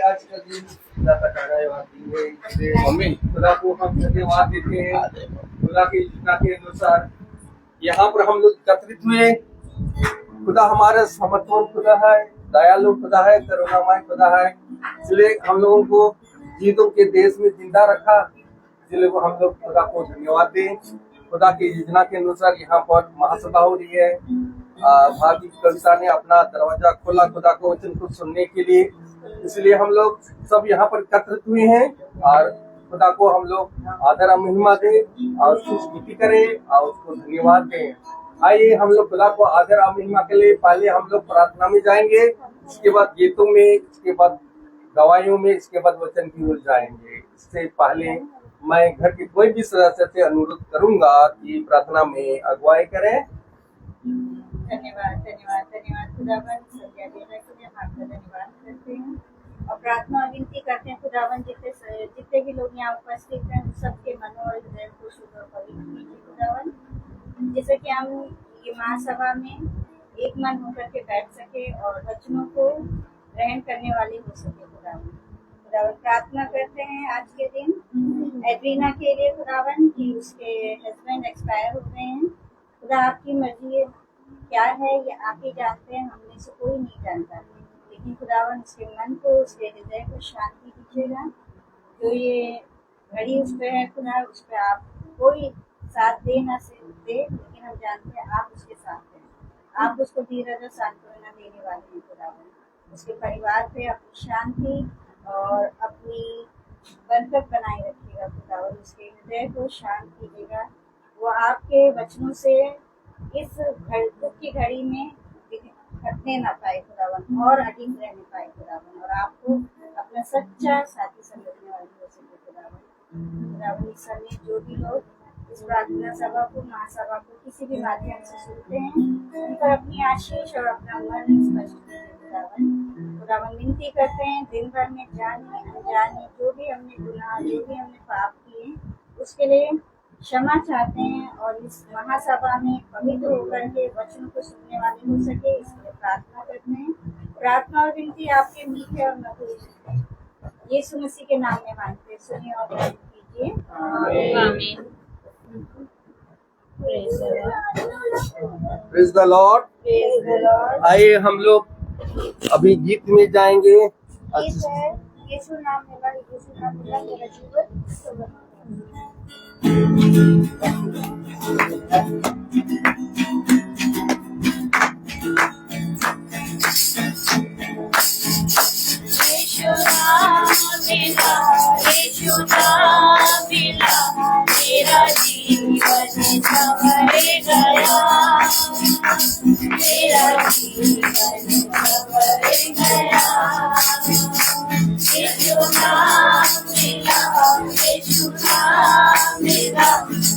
आज का दिन खुदा का धन्यवाद दी है। मम्मी खुदा को हम धन्यवाद देते हैं। खुदा की योजना के अनुसार यहाँ पर हम लोग एकत्रित हुए। खुदा हमारा समर्थन खुदा है, दयालु खुदा है, करुणामय खुदा है। इसलिए हम लोगों को जीतों के देश में जिंदा रखा। इसलिए वो हम लोग खुदा को धन्यवाद दें। खुदा की योजना के अनुसार यहाँ पर महासभा हो रही है। भारतीय कविता ने अपना दरवाजा खोला खुदा को वचन को सुनने के लिए। इसलिए हम लोग सब यहाँ पर एकत्रित हुए हैं और खुदा को हम लोग आदर और महिमा दें और उसकी स्तुति करें और उसको धन्यवाद दें। आइए हम लोग खुदा को आदर और महिमा के लिए पहले हम लोग प्रार्थना में जाएंगे, इसके बाद गीतों में, इसके बाद दवाइयों में, इसके बाद वचन की ओर जाएंगे। इससे पहले मैं घर के कोई भी सदस्य से अनुरोध करूंगा कि प्रार्थना में अगुवाई करें। धन्यवाद धन्यवाद धन्यवाद खुदावन, संध्या बेला के लिए हम आपका धन्यवाद करते हैं और प्रार्थना और विनती करते हैं खुदावन, जितने भी लोग यहाँ उपस्थित हैं सबके मनों और हृदय को शुद्ध और पवित्र कीजिए खुदावन, जैसे कि हम ये महासभा में एक मन होकर के बैठ सके और वचनों को ग्रहण करने वाले हो सके खुदावन। खुदावन प्रार्थना करते हैं आज के दिन एड्रीना के लिए खुदावन कि उसके हस्बैंड एक्सपायर हो गए हैं। खुदा आपकी मर्जी क्या है ये आप ही जानते हैं, हम में से कोई नहीं जानता, लेकिन खुदावन उसके मन को, उसके हृदय को शांति दीजिएगा। जो ये घड़ी उस पर है खुदा, उस पर आप कोई साथ दे ना दे, लेकिन हम जानते हैं आप उसके साथ हैं। आप उसको धीरज और सांत्वना देने वाले हैं खुदावन। उसके परिवार पे अपनी शांति और अपनी बरकत बनाए रखिएगा खुदावन। उसके हृदय को शांत कीजिएगा, वो आपके वचनों से इस दुख की घड़ी में हटने ना पाए खुदावन और अडिग रहने पाए खुदावन, और आपको अपना सच्चा साथी समझने वाली हो सके खुदावन। खुदावन इस समय जो भी लोग इस प्रार्थना सभा को, महासभा को किसी भी माध्यम से सुनते हैं, उन पर अपनी आशीष और अपना मन स्पष्ट कीजिए खुदावन। खुदावन विनती करते हैं दिन भर में जाने अनजाने जो भी हमने गुनाह, जो भी हमने पाप किए, उसके लिए क्षमा चाहते हैं और इस महासभा में पवित्र होकर के वचन को सुनने वाले हो सके, इसलिए प्रार्थना करते हैं। प्रार्थना और विनती आपके मीठे और मधुर यीशु मसीह के नाम में मांगते, सुनिए और ग्रहण कीजिए। आमीन। Praise the Lord. आइए हम लोग अभी गीत में जाएंगे। यीशु नाम मेरा, यीशु नाम मेरा जीवन। यीशु नाम मिला मेरा जीवन संवर गया, मेरा जीवन संवर गया। यीशु नाम मिला, यीशु नाम मिला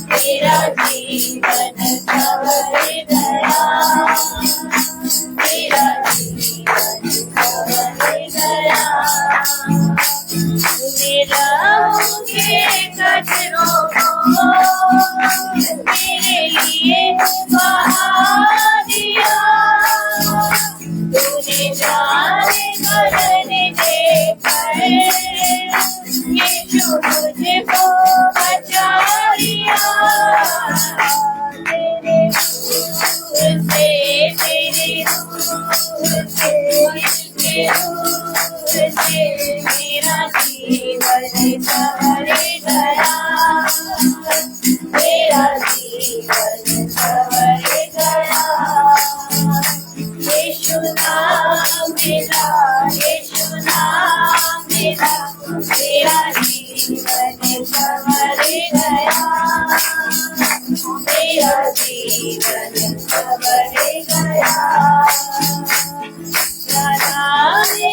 मेरा जीवन संवर गया, मेरा जीवन संवर गया। मेरा के कचरों को मेरे लिए बहा दिया, तूने जाने करने देकर यीशु मुझको बचा लिया। तेरे रूह से, तेरे रूह से मेरा जीवन संवर गया, मेरा जीवन संवर गया। यीशु नाम मिला, यीशु नाम मिला मेरा जीवन संवर गया, मेरा जीवन संवर गया।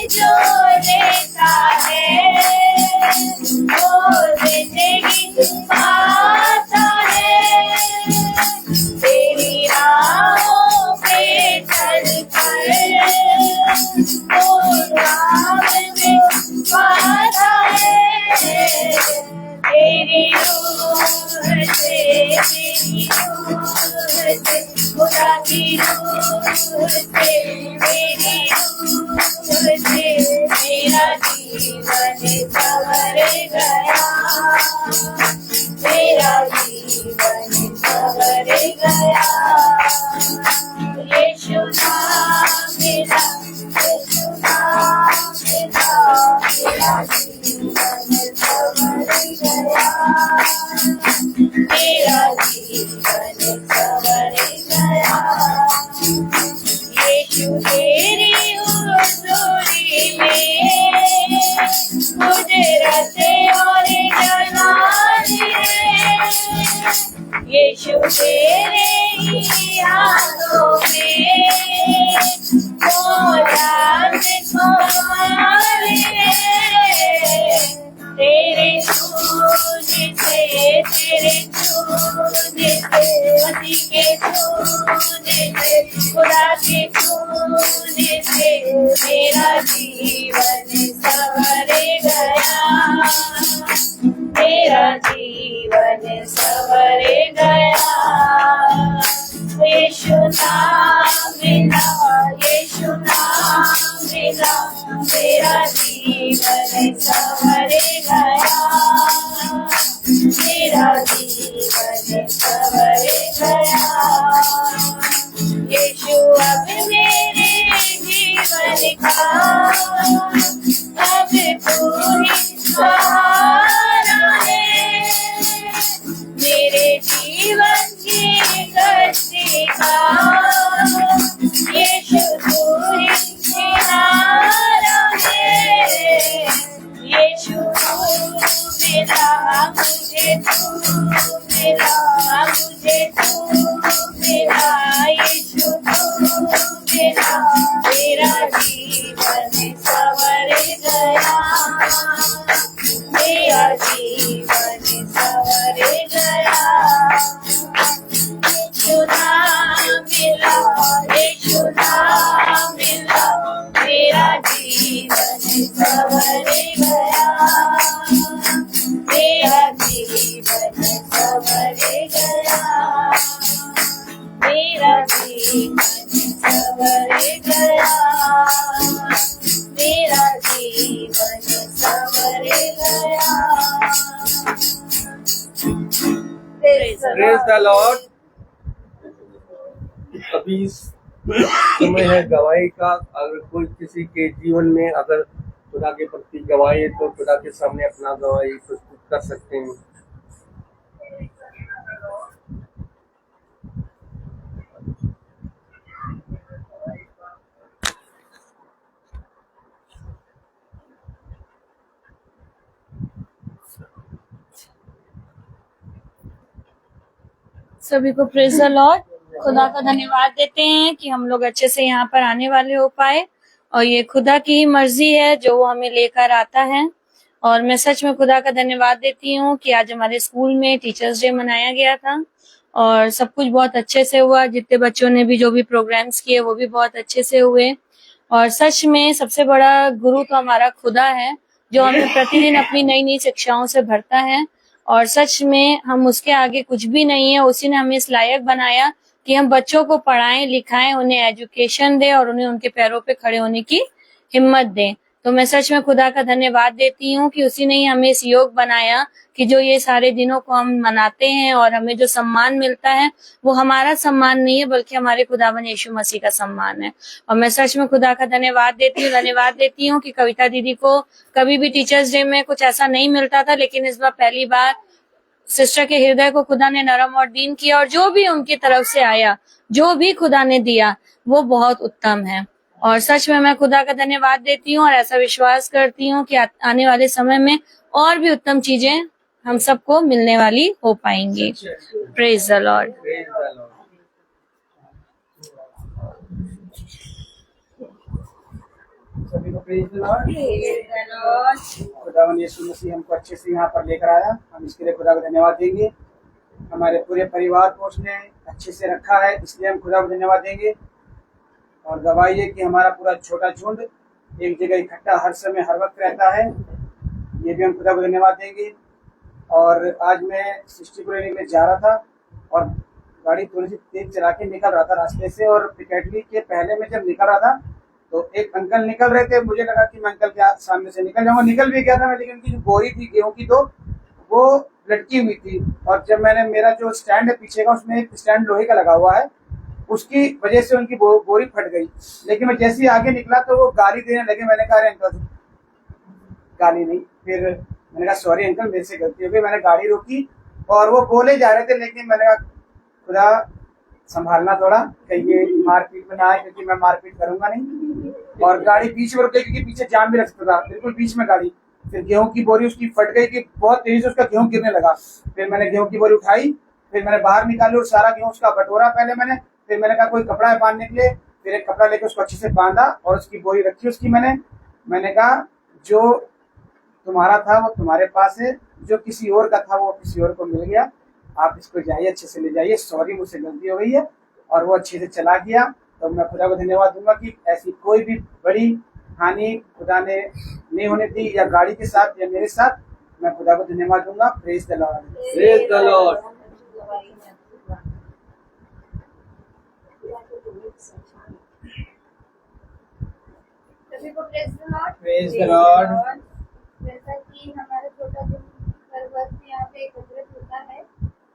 जो लेता है वो जिंदगी पाता है, तेरी राहों पे चल कर वो राह में पाता है। तेरी रूह से, तेरी रूह से, खुदा की रूह से, मेरी रूह से मेरा जीवन संवर गया, मेरा जीवन संवर गया। यीशु नाम मिला, यीशु नाम मिला, मेरा जीवन संवर गया, मेरा जीवन संवर गया। यीशु तेरी हुजूरी में कुदरत और जलाल है, यीशु तेरे ही हाथों में मोहरात कमाल है। तेरे छूने से, तेरे छूने से, उसी के छूने से, खुदा के छूने से मेरा जीवन संवर गया, मेरा जीवन संवर गया। यीशु नाम मिला, यीशु नाम मिला, मेरा जीवन संवर गया, मेरा जीवन संवर गया। यीशु अब मेरे जीवन का अब तू ही सहारा है, मेरे जीवन की कश्ती का यीशु तू ही किनारा है। यीशु तू मिला मुझे, तू मिला मुझे, तू मिला, यीशु तू मिला, मेरा जीवन संवर गया, मेरा जीवन संवर गया। यीशु नाम मिला, यीशु नाम मिला, मेरा जीवन संवर गया, मेरा जीवन संवर गया, मेरा जीवन संवर गया, मेरा जीवन संवर गया। Praise the Lord. अभी समय है गवाही का। अगर कोई किसी के जीवन में अगर खुदा के प्रति गवाही है तो खुदा के सामने अपना गवाही प्रस्तुत कर सकते हैं। सभी को प्रेज द लॉर्ड। खुदा का धन्यवाद देते हैं कि हम लोग अच्छे से यहाँ पर आने वाले हो पाए, और ये खुदा की ही मर्जी है जो वो हमें लेकर आता है। और मैं सच में खुदा का धन्यवाद देती हूँ कि आज हमारे स्कूल में टीचर्स डे मनाया गया था और सब कुछ बहुत अच्छे से हुआ। जितने बच्चों ने भी जो भी प्रोग्राम्स किए वो भी बहुत अच्छे से हुए। और सच में सबसे बड़ा गुरु तो हमारा खुदा है जो हमें प्रतिदिन अपनी नई नई शिक्षाओं से भरता है। और सच में हम उसके आगे कुछ भी नहीं है। उसी ने हमें इस लायक बनाया कि हम बच्चों को पढ़ाएं, लिखाएं, उन्हें एजुकेशन दें और उन्हें उनके पैरों पे खड़े होने की हिम्मत दें। तो मैं सच में खुदा का धन्यवाद देती हूँ कि उसी ने ही हमें इस योग बनाया कि जो ये सारे दिनों को हम मनाते हैं और हमें जो सम्मान मिलता है वो हमारा सम्मान नहीं है बल्कि हमारे खुदावन यीशु मसीह का सम्मान है। और मैं सच में खुदा का धन्यवाद देती हूँ कि कविता दीदी को कभी भी टीचर्स डे में कुछ ऐसा नहीं मिलता था, लेकिन इस बार पहली बार सिस्टर के हृदय को खुदा ने नरम और दीन किया और जो भी उनकी तरफ से आया, जो भी खुदा ने दिया वो बहुत उत्तम है। और सच में मैं खुदा का धन्यवाद देती हूँ और ऐसा विश्वास करती हूँ कि आने वाले समय में और भी उत्तम चीजें हम सबको मिलने वाली हो पाएंगी। Praise the Lord. सभी को प्रेज द लॉर्ड। खुदावन यीशु मसीह हमको अच्छे से यहाँ पर लेकर आया, हम इसके लिए खुदा को धन्यवाद देंगे। हमारे पूरे परिवार को उसने अच्छे से रखा है, इसलिए हम खुदा को धन्यवाद देंगे। और गवाही है कि हमारा पूरा छोटा झुंड एक जगह इकट्ठा हर समय हर वक्त रहता है, ये भी हम खुदा को धन्यवाद देंगे। और आज मैं सृष्टि को लेने के लिए जा रहा था और गाड़ी थोड़ी सी तेज चला के निकल रहा था रास्ते से, और पिकेटली के पहले में जब निकल रहा था तो एक अंकल निकल रहे थे, मुझे लगा कि मैं अंकल के सामने से निकल जाऊंगा, निकल भी गया था मैं, लेकिन उनकी जो बोरी थी गेहूं की तो वो लटकी हुई थी। और जब मैंने, मेरा जो स्टैंड है पीछे का, उसमें एक स्टैंड लोहे का लगा हुआ है, उसकी वजह से उनकी बोरी फट गई। लेकिन मैं जैसे ही आगे निकला तो वो गाली देने लगे। मैंने कहा अरे अंकल, गाली नहीं। फिर मैंने कहा सॉरी अंकल, मेरे से गलती हो गई। मैंने गाड़ी रोकी और वो बोले जा रहे थे, लेकिन मैंने कहा खुदा संभालना थोड़ा, कहीं ये मारपीट में ना आए, क्योंकि मैं मारपीट करूंगा नहीं। और गाड़ी बीच में रुकी क्योंकि पीछे जाम भी रख सकता था, बिल्कुल बीच में गाड़ी। फिर गेहूं की बोरी उसकी फट गई कि बहुत तेजी से उसका गेहूं गिरने लगा। फिर मैंने गेहूं की बोरी उठाई, फिर मैंने बाहर निकाली और सारा गेहूं उसका बटोरा पहले मैंने। फिर मैंने कहा कोई कपड़ा है बांधने के लिए, फिर एक कपड़ा लेकर उसको अच्छे से बांधा और उसकी बोरी रखी उसकी। मैंने कहा जो तुम्हारा था वो तुम्हारे पास है, जो किसी और का था वो किसी और को मिल गया, आप इसको जाइए, अच्छे से ले जाइए, सॉरी मुझसे गलती हो गई है। और वो अच्छे से चला गया। तो मैं खुदा को धन्यवाद दूंगा कि ऐसी कोई भी बड़ी हानि खुदा ने नहीं होने दी, या गाड़ी के साथ या मेरे साथ। मैं खुदा को धन्यवाद दूंगा। Praise the Lord. Praise the Lord. सभी को praise the Lord. Praise the Lord. जैसा कि हमारा छोटा दिन हर वक्त यहाँ पे एकत्रित होता है,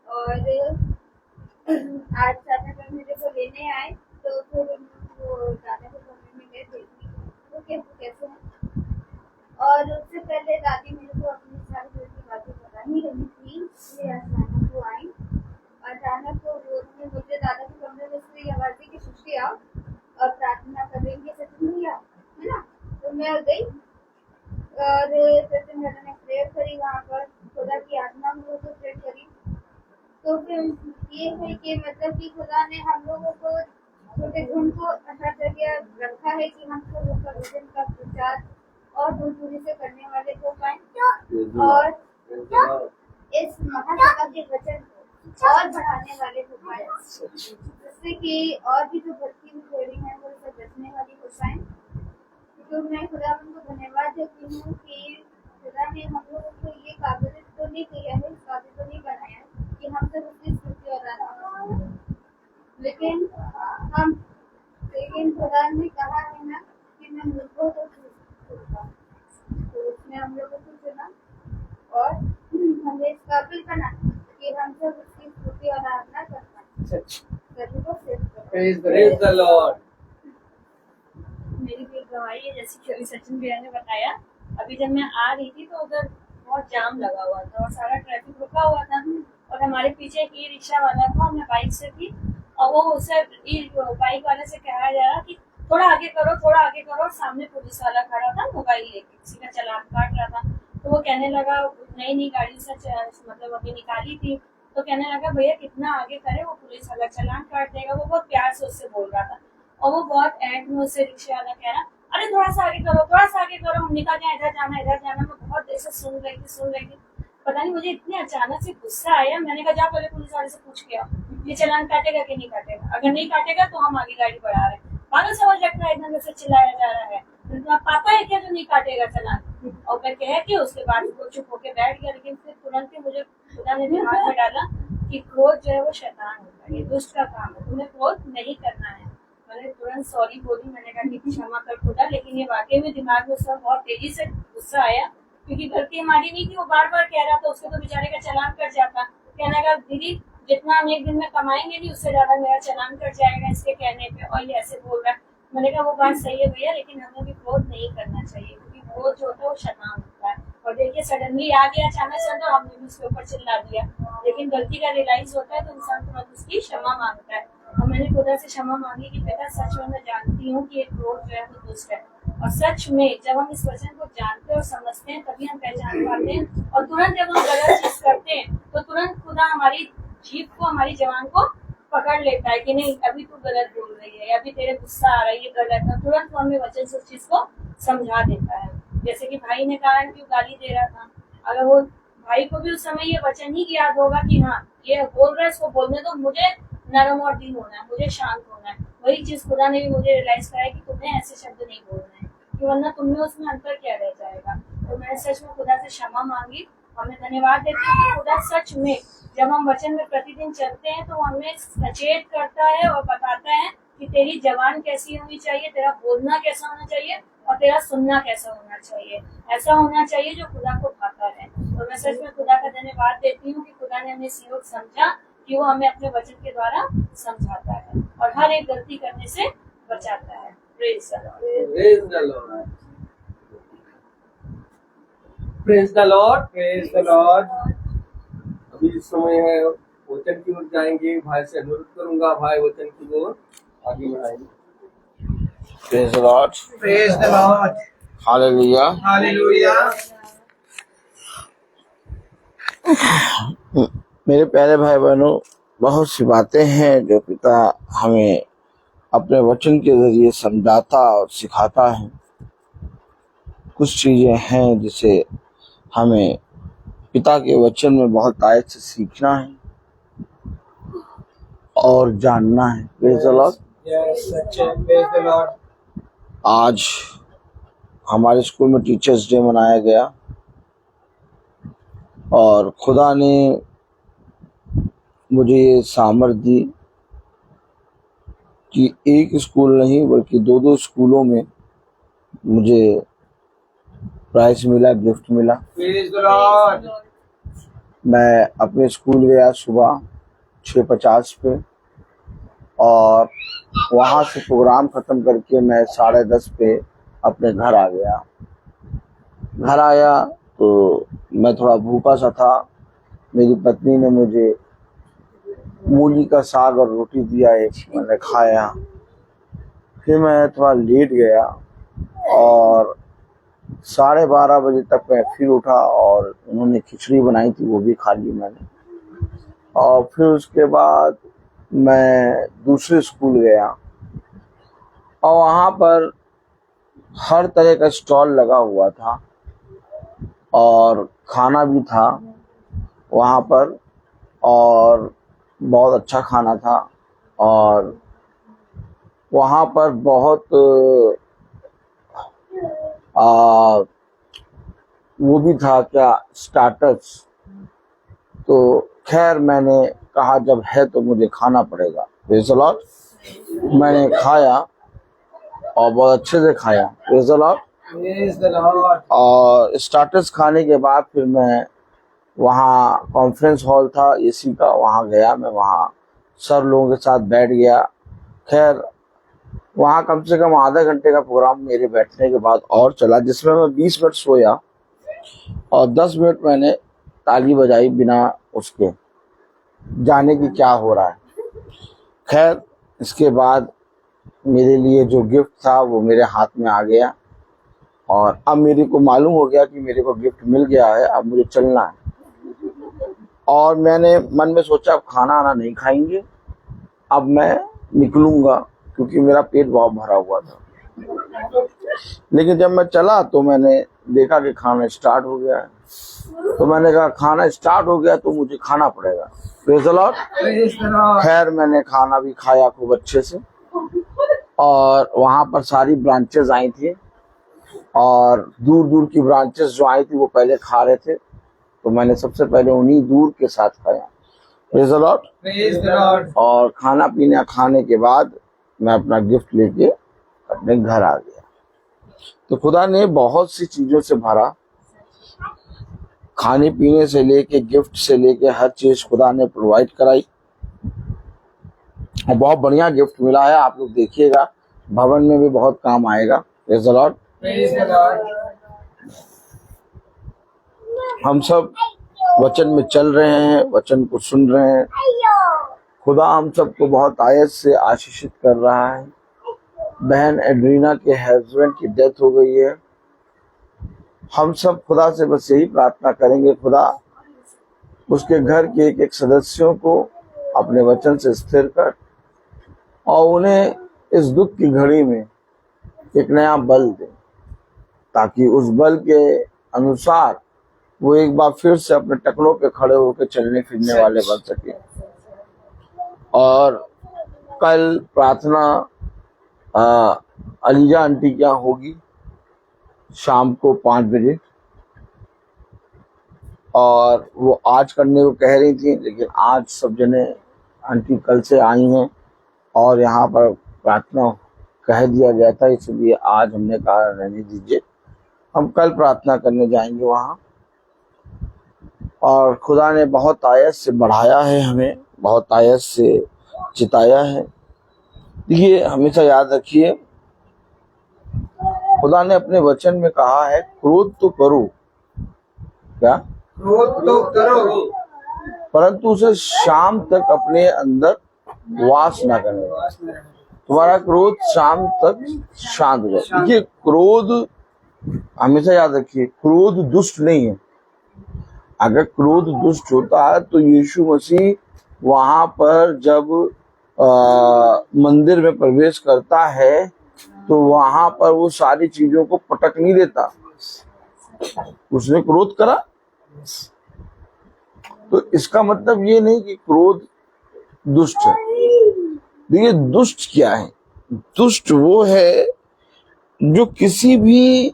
और आज दादा जब मेरे को लेने आए तो फिर वो दादा के कमरे में गए देखने वो कैसे हैं। और उससे पहले दादी मेरे को अपनी सारी दिल की बातें बता ही रही थी। ये अचानक वो आई, अचानक वो उन्होंने मुझे दादा के कमरे में से आवाज दी कि सुश्री आओ और प्रार्थना करेंगे, सचिन भैया, है ना। तो मैं गई और सचिन भैया ने प्रेयर करी वहाँ पर, खुदा की आत्मा में वो प्रेयर करी। तो फिर ये है कि मतलब कि खुदा ने हम लोगों को छोटे गुण को हर जगह रखा है कि हम सब उनका वचन का प्रचार और दूरी से करने वाले हो पाए, और इस महासभा के वचन को और बढ़ाने वाले हो पाए, जिससे कि और भी जो भक्ति में जोड़ी है वो सब बचने वाली हो पाए। तो मैं खुदा को धन्यवाद देती हूँ कि खुदा ने हम लोगों को ये काबिल तो नहीं किया है, इस काबिल तो नहीं बनाया कि हम सब उसकी स्तुति और आराधना करें। लेकिन खुदा ने कहा है ना कि मैं मुझको तो चुनूंगा, तो उसने हम लोगों को चुना और हमें इस काबिल बना कि हम सब उसकी स्तुति और आराधना कर पाए। सभी को Praise the Lord. मेरी भी एक गवाही है, जैसे कि अभी सचिन भैया ने बताया। अभी जब मैं आ रही थी तो उधर बहुत जाम लगा हुआ था और सारा ट्रैफिक रुका हुआ था, और हमारे पीछे एक ई रिक्शा वाला था, मैं बाइक से थी, और वो उससे बाइक वाले से कहा जा रहा कि थोड़ा आगे करो, थोड़ा आगे करो। और सामने पुलिस वाला खड़ा था, मोबाइल लेके किसी का चालान काट रहा था। तो वो कहने लगा, नई गाड़ी से मतलब अभी निकाली थी, तो कहने लगा भैया कितना आगे करे, वो पुलिस वाला चालान काट देगा। वो बहुत प्यार से उससे बोल रहा था, और वो बहुत एंड में उससे रिक्शा वाला कह रहा, अरे थोड़ा सा आगे करो, थोड़ा सा आगे करो, हमने कहा इधर जाना इधर जाना। मैं बहुत देर से सुन रही थी। पता नहीं मुझे इतने अचानक से गुस्सा आया, मैंने कहा जा पहले पुलिस वाले से पूछ के आओ, ये चालान काटेगा कि नहीं काटेगा। अगर नहीं काटेगा तो हम आगे गाड़ी बढ़ा रहे हैं। पागल समझ रखना है, एकदम से चिल्लाया जा रहा है, तो पापा है क्या जो नहीं काटेगा चालान। और मैं कह के उसके बाद वो चुप होके बैठ गया। लेकिन फिर तुरंत ही मुझे खुदा ने दिमाग में डाला कि क्रोध जो है वो शैतान होता है, ये दुष्ट का काम है, तुम्हें क्रोध नहीं करना है। मैंने तुरंत सॉरी बोली, मैंने कहा कि क्षमा कर खुदा। लेकिन ये वाकई में दिमाग में उस वक्त बहुत तेजी से गुस्सा आया, क्योंकि गलती हमारी नहीं थी। वो बार बार कह रहा था, उसको तो बेचारे का चालान कट जाता। कहने लगा दीदी जितना हम एक दिन में कमाएंगे नहीं उससे ज्यादा मेरा चालान कट जाएगा इसके कहने पे, और ये ऐसे बोल रहा है। मैंने कहा वो बात सही है भैया, लेकिन हमें भी क्रोध नहीं करना चाहिए, क्योंकि क्रोध जो होता है वो शैतान होता है। और देखिए सडनली आ गया अचानक से, तो हमने भी उसके ऊपर चिल्ला दिया। लेकिन गलती का रियलाइज होता है तो इंसान तुरंत उसकी क्षमा मांगता है। और मैंने खुदा से क्षमा मांगी कि बेटा सच में मैं जानती हूँ कि एक क्रोध जो है वो दुष्ट है। और सच में जब हम इस वचन को जानते और समझते हैं तभी हम पहचान पाते हैं। और तुरंत जब हम गलत चीज करते हैं तो तुरंत खुदा हमारी जीभ को, हमारी जबान को पकड़ लेता है कि नहीं अभी तू गलत बोल रही है, अभी तेरे गुस्सा आ रहा है, ये गलत है। तुरंत वो हमें वचन से उस चीज को समझा देता है। जैसे कि भाई ने कहा कि गाली दे रहा था, अगर वो भाई को भी उस समय ये वचन ही याद होगा कि हाँ ये बोल रहा है, इसको बोलने दो, मुझे नरम और दीन होना है, मुझे शांत होना है। वही चीज खुदा ने भी मुझे रियलाइज कराया कि तुम्हें ऐसे शब्द नहीं बोलने हैं, कि वरना तुम्हें उसमें अंतर क्या रह जाएगा। तो मैंने सच में खुदा से क्षमा मांगी और मैं धन्यवाद देती हूँ कि खुदा सच में जब हम वचन में प्रतिदिन चलते हैं तो हमें सचेत करता है और बताता है कि तेरी जबान कैसी होनी चाहिए, तेरा बोलना कैसा होना चाहिए और तेरा सुनना कैसा होना चाहिए। ऐसा होना चाहिए जो खुदा को भाता है। और मैं सच में खुदा का धन्यवाद देती हूँ कि खुदा ने हमें इस योग समझा कि वो हमें अपने वचन के द्वारा समझाता है और हर एक गलती करने से बचाता है। Praise the Lord. Praise the Lord. Praise the Lord. Praise the Lord. अभी इस समय है वचन की ओर जाएंगे। भाई से अनुरोध करूंगा, भाई वचन की ओर आगे बढ़ाएंगे। Praise the Lord. Praise the Lord. Hallelujah. Hallelujah. मेरे प्यारे भाई बहनों, बहुत सी बातें हैं जो पिता हमें अपने वचन के जरिए समझाता और सिखाता है। कुछ चीजें हैं जिसे हमें पिता के वचन में बहुत आयत से सीखना है और जानना है। Praise the Lord. यस, सच्चे। Praise the Lord. आज हमारे स्कूल में टीचर्स डे मनाया गया और खुदा ने मुझे ये सामर्थ दी कि एक स्कूल नहीं बल्कि दो दो स्कूलों में मुझे प्राइज मिला, गिफ्ट मिला। Praise the Lord. मैं अपने स्कूल गया सुबह 6:50 पे और वहाँ से प्रोग्राम ख़त्म करके मैं 10:30 पे अपने घर आ गया। घर आया तो मैं थोड़ा भूखा सा था। मेरी पत्नी ने मुझे मूली का साग और रोटी दिया, एक मैंने खाया। फिर मैं थोड़ा लेट गया और 12:30 बजे तक मैं फिर उठा और उन्होंने खिचड़ी बनाई थी, वो भी खा ली मैंने। और फिर उसके बाद मैं दूसरे स्कूल गया और वहाँ पर हर तरह का स्टॉल लगा हुआ था और खाना भी था वहाँ पर और बहुत अच्छा खाना था। और वहाँ पर बहुत वो भी था क्या, स्टार्टर्स। तो खैर मैंने कहा जब है तो मुझे खाना पड़ेगा। Praise the Lord. मैंने खाया और बहुत अच्छे से खाया। Praise the Lord. Praise the Lord. और स्टार्टर्स खाने के बाद फिर मैं वहाँ कॉन्फ्रेंस हॉल था एसी का, वहाँ गया। मैं वहाँ सर लोगों के साथ बैठ गया। खैर वहाँ कम से कम आधा घंटे का प्रोग्राम मेरे बैठने के बाद और चला, जिसमें मैं 20 मिनट सोया और 10 मिनट मैंने ताली बजाई बिना उसके जाने की क्या हो रहा है। खैर इसके बाद मेरे लिए जो गिफ्ट था वो मेरे हाथ में आ गया और अब मेरे को मालूम हो गया कि मेरे को गिफ्ट मिल गया है, अब मुझे चलना है। और मैंने मन में सोचा अब खाना आना नहीं खाएंगे, अब मैं निकलूंगा क्योंकि मेरा पेट बहुत भरा हुआ था। लेकिन जब मैं चला तो मैंने देखा कि खाना स्टार्ट हो गया है। तो मैंने कहा खाना स्टार्ट हो गया तो मुझे खाना पड़ेगा। Praise the Lord. Praise the Lord. खैर मैंने खाना भी खाया खूब अच्छे से और वहाँ पर सारी ब्रांचेस आई थी और दूर दूर की ब्रांचेस जो आई थी वो पहले खा रहे थे, तो मैंने सबसे पहले उन्हीं दूर के साथ खाया। Praise the Lord. Praise the Lord. और खाना पीना खाने के बाद मैं अपना गिफ्ट लेके अपने घर आ गया। तो खुदा ने बहुत सी चीजों से भरा, खाने पीने से लेके गिफ्ट से लेके हर चीज खुदा ने प्रोवाइड कराई और बहुत बढ़िया गिफ्ट मिला है। आप लोग देखिएगा, भवन में भी बहुत काम आएगा। Praise the Lord. Praise the Lord. हम सब वचन में चल रहे हैं, वचन को सुन रहे हैं। खुदा हम सबको बहुत आयत से आशीषित कर रहा है। बहन एड्रीना के हस्बैंड की डेथ हो गई है। हम सब खुदा से बस यही प्रार्थना करेंगे, खुदा उसके घर के एक एक सदस्यों को अपने वचन से स्थिर कर और उन्हें इस दुख की घड़ी में एक नया बल दे, ताकि उस बल के अनुसार वो एक बार फिर से अपने टकलों पे खड़े होकर चलने फिरने वाले बन सके। और कल प्रार्थना अलीजा आंटी क्या होगी शाम को 5 बजे, और वो आज करने को कह रही थी, लेकिन आज सब जने आंटी कल से आई हैं और यहाँ पर प्रार्थना कह दिया गया था, इसलिए आज हमने कहा रहने दीजिए, हम कल प्रार्थना करने जाएंगे वहां। और खुदा ने बहुत आयत से बढ़ाया है, हमें बहुत आयत से जिताया है। ये हमेशा याद रखिए, खुदा ने अपने वचन में कहा है क्रोध तो करो, क्या क्रोध तो करो, परंतु उसे शाम तक अपने अंदर वास ना करने। तुम्हारा क्रोध शाम तक शांत हो जाए। देखिए, क्रोध हमेशा याद रखिए, क्रोध दुष्ट नहीं है। अगर क्रोध दुष्ट होता है तो यीशु मसीह वहां पर जब मंदिर में प्रवेश करता है तो वहां पर वो सारी चीजों को पटक नहीं देता, उसने क्रोध करा। तो इसका मतलब ये नहीं कि क्रोध दुष्ट है। देखिए, दुष्ट क्या है? दुष्ट वो है जो किसी भी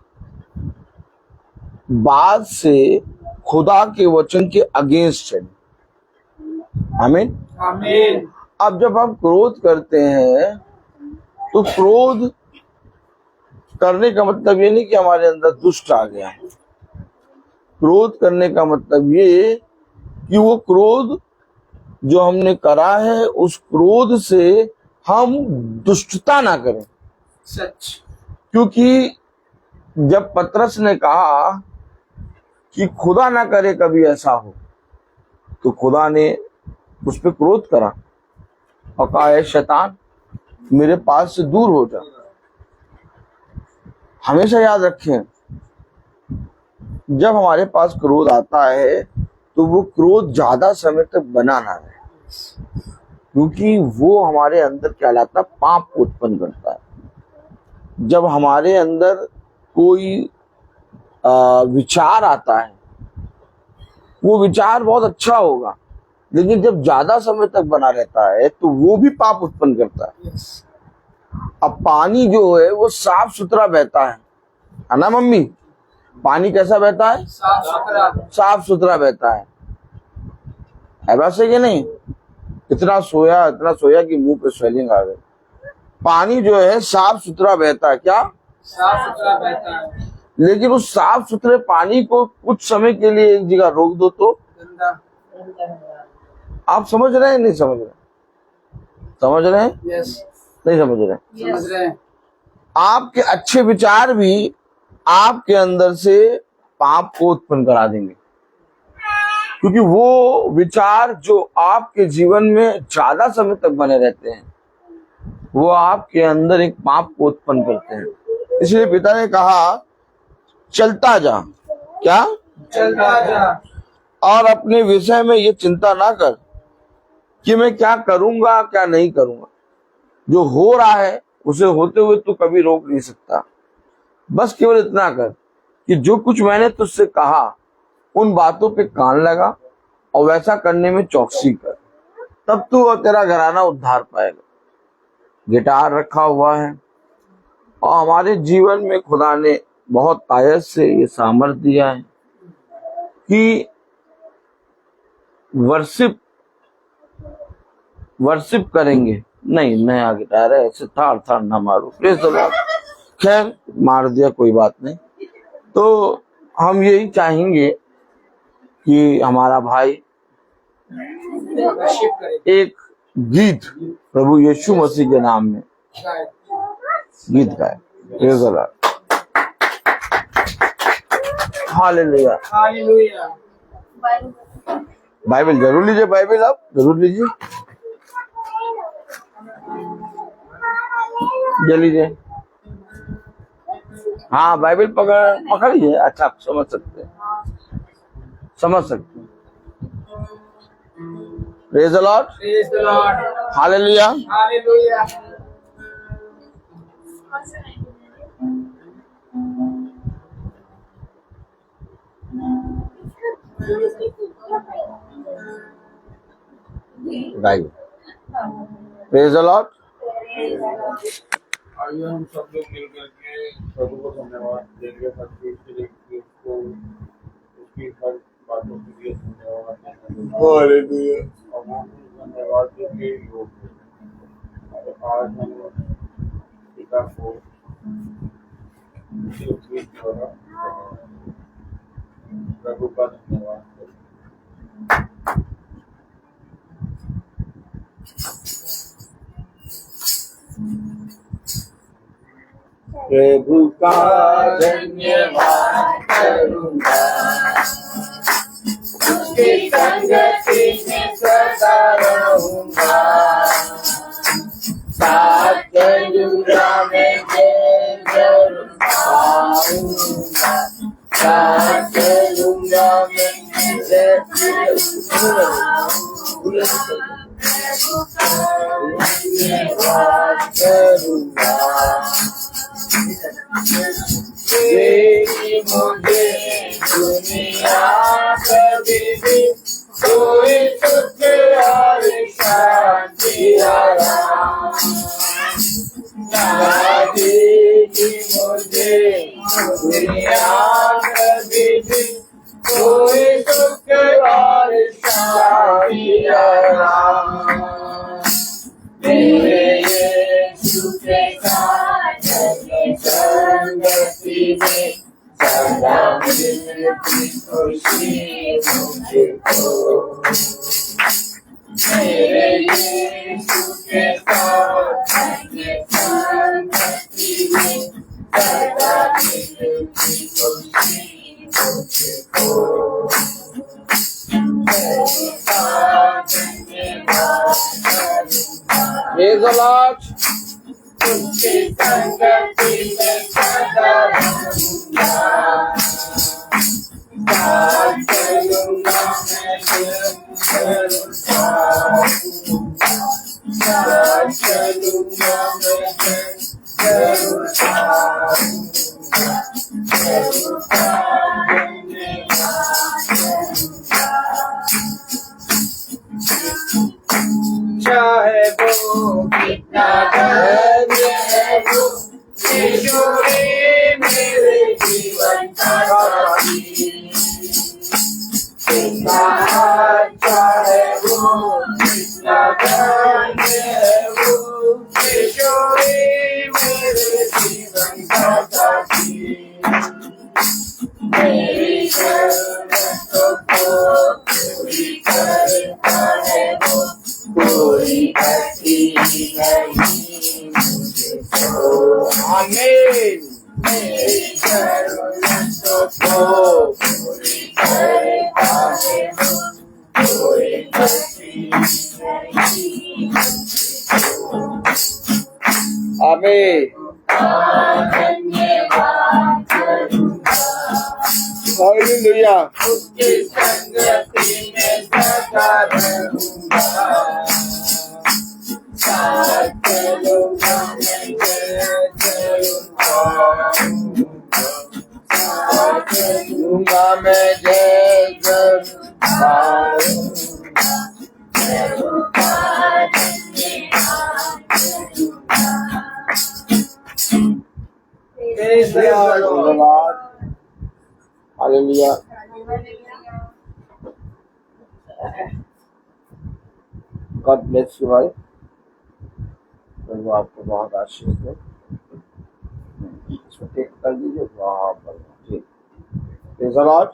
बात से खुदा के वचन के अगेंस्ट है। आमीन। आमीन। अब जब हम क्रोध करते हैं तो क्रोध करने का मतलब ये नहीं कि हमारे अंदर दुष्ट आ गया। क्रोध करने का मतलब ये कि वो क्रोध जो हमने करा है उस क्रोध से हम दुष्टता ना करें। सच। क्योंकि जब पतरस ने कहा कि खुदा ना करे कभी ऐसा हो, तो खुदा ने उस पर क्रोध करा और कहा, है शैतान, मेरे पास से दूर हो जा। हमेशा याद रखें, जब हमारे पास क्रोध आता है तो वो क्रोध ज्यादा समय तक बना ना रहे, क्योंकि वो हमारे अंदर क्या लाता है, पाप को उत्पन्न करता है। जब हमारे अंदर कोई विचार आता है, वो विचार बहुत अच्छा होगा, लेकिन जब ज्यादा समय तक बना रहता है तो वो भी पाप उत्पन्न करता है। अब पानी जो है वो साफ सुथरा बहता है ना मम्मी? पानी कैसा बहता है? साफ सुथरा। साफ सुथरा बहता है वैसे कि नहीं? इतना सोया कि मुंह पे स्वेलिंग आ गई। पानी जो है साफ सुथरा बहता है, क्या साफ सुथरा बहता है। लेकिन उस साफ सुथरे पानी को कुछ समय के लिए एक जगह रोक दो तो गंदा। आप समझ रहे हैं? नहीं समझ रहे? समझ रहे हैं? यस। नहीं समझ रहे? समझ रहे हैं। आपके अच्छे विचार भी आपके अंदर से पाप को उत्पन्न करा देंगे, क्योंकि वो विचार जो आपके जीवन में ज्यादा समय तक बने रहते हैं वो आपके अंदर एक पाप को उत्पन्न करते हैं। इसलिए पिता ने कहा, चलता जा, क्या चलता जा, और अपने विषय में ये चिंता ना कर कि मैं क्या करूंगा क्या नहीं करूंगा। जो हो रहा है उसे होते हुए तू कभी रोक नहीं सकता। बस केवल इतना कर कि जो कुछ मैंने तुझसे कहा उन बातों पे कान लगा और वैसा करने में चौकसी कर, तब तू और तेरा घराना उद्धार पाएगा। गिटार रखा हुआ है और हमारे जीवन में खुदा ने बहुत आयत से ये सामर्थ्य दिया है कि वर्शिप करेंगे। नहीं, नया गिटार है, ऐसे थार थार ना मारो। Praise the Lord. खैर, मार दिया, कोई बात नहीं। तो हम यही चाहेंगे कि हमारा भाई वर्शिप करें। एक गीत प्रभु यीशु मसीह के नाम में गीत गाए। Praise the Lord. Hallelujah. Hallelujah. Bible जरूर लीजिए, बाइबल आप जरूर लीजिए, ये लीजिए। हाँ, बाइबल पकड़िए। अच्छा, आप समझ सकते हैं। Praise the Lord. Praise the Lord. Hallelujah. Hallelujah. गाइए। Praise the Lord. आइए हम सब लोग मिल करके प्रभु को धन्यवाद देंगे हर चीज के लिए, कि उसको उसकी हर बातों के लिए धन्यवाद देंगे। हालेलुया। और वो धन्यवाद देंगे योग। आज हम गीता को उपदेश द्वारा प्रभु का धन्यवाद करें। प्रभु का धन्यवाद करूंगा, उसकी संगति में सदा रहूंगा, साथ चलूंगा मैं जरूर पाऊंगा, साथ चलूंगा मैं जरूर धन्यवाद करूंगा। देखी मुझे दुनिया कभी भी कोई सुख और शांति आराम, देखी मुझे दुनिया कभी भी कोई सुख और शांति आराम, मेरे यीशु के साथ संगति में सदा मिलती खुशी मुझको, मेरे यीशु के साथ संगति में सदा मिलती खुशी मुझको। Praise the Lord. उसकी संगति में सदा रहूंगा, साथ चलूंगा मैं जरूर पाऊंगा, साथ चलूंगा मैं जरूर पाऊंगा, जरूर पाऊंगा। चाहे वो कितना धन्य है वो यीशु ही मेरे जीवन का साथी, कितना अच्छा है वो, कितना धन्य है वो यीशु ही मेरे जीवन का साथी, मेरी जरूरतों को पूरी करता है वो, कोई गति नहीं मुझको। आमीन। मेरी जरूरतों को पूरी करता है वो, कोई गति नहीं मुझको। आमीन। धन्यवाद करूंगा, हालेलुया। उसकी संगति में सदा रहूंगा, साथ चलूंगा मैं जरूर पाऊंगा, साथ चलूंगा मैं जरूर पाऊंगा, जरूर पाऊंगा। हालेलुया। गॉड ब्लेस यू भाई, प्रभु आपको बहुत आशीष दे। इसको टेक कर दीजिए। वाह जी, प्रेज़ द लॉर्ड।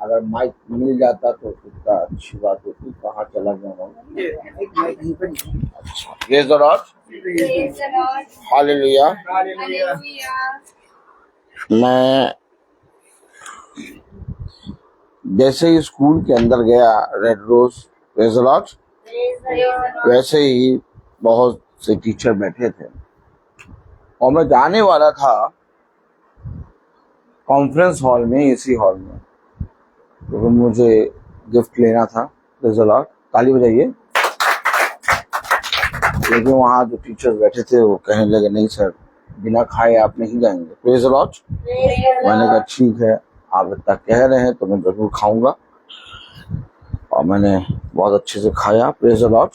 अगर माइक मिल जाता तो कितना अच्छी बात होती। कहाँ चला गया? अच्छा, प्रेज़ द लॉर्ड। हालेलुया। मैं जैसे ही स्कूल के अंदर गया red rose, praise the Lord, वैसे ही बहुत से टीचर बैठे थे और मैं जाने वाला था कॉन्फ्रेंस हॉल में, एसी हॉल में, क्योंकि मुझे गिफ्ट लेना था। प्रेज़ द लॉर्ड, ताली बजाइए। लेकिन वहाँ जो टीचर्स बैठे थे वो कहने लगे, नहीं सर, बिना खाए आप नहीं जाएंगे। Praise the Lord. मैंने कहा ठीक है, आप इतना कह रहे हैं तो मैं जरूर खाऊंगा, और मैंने बहुत अच्छे से खाया। Praise the Lord.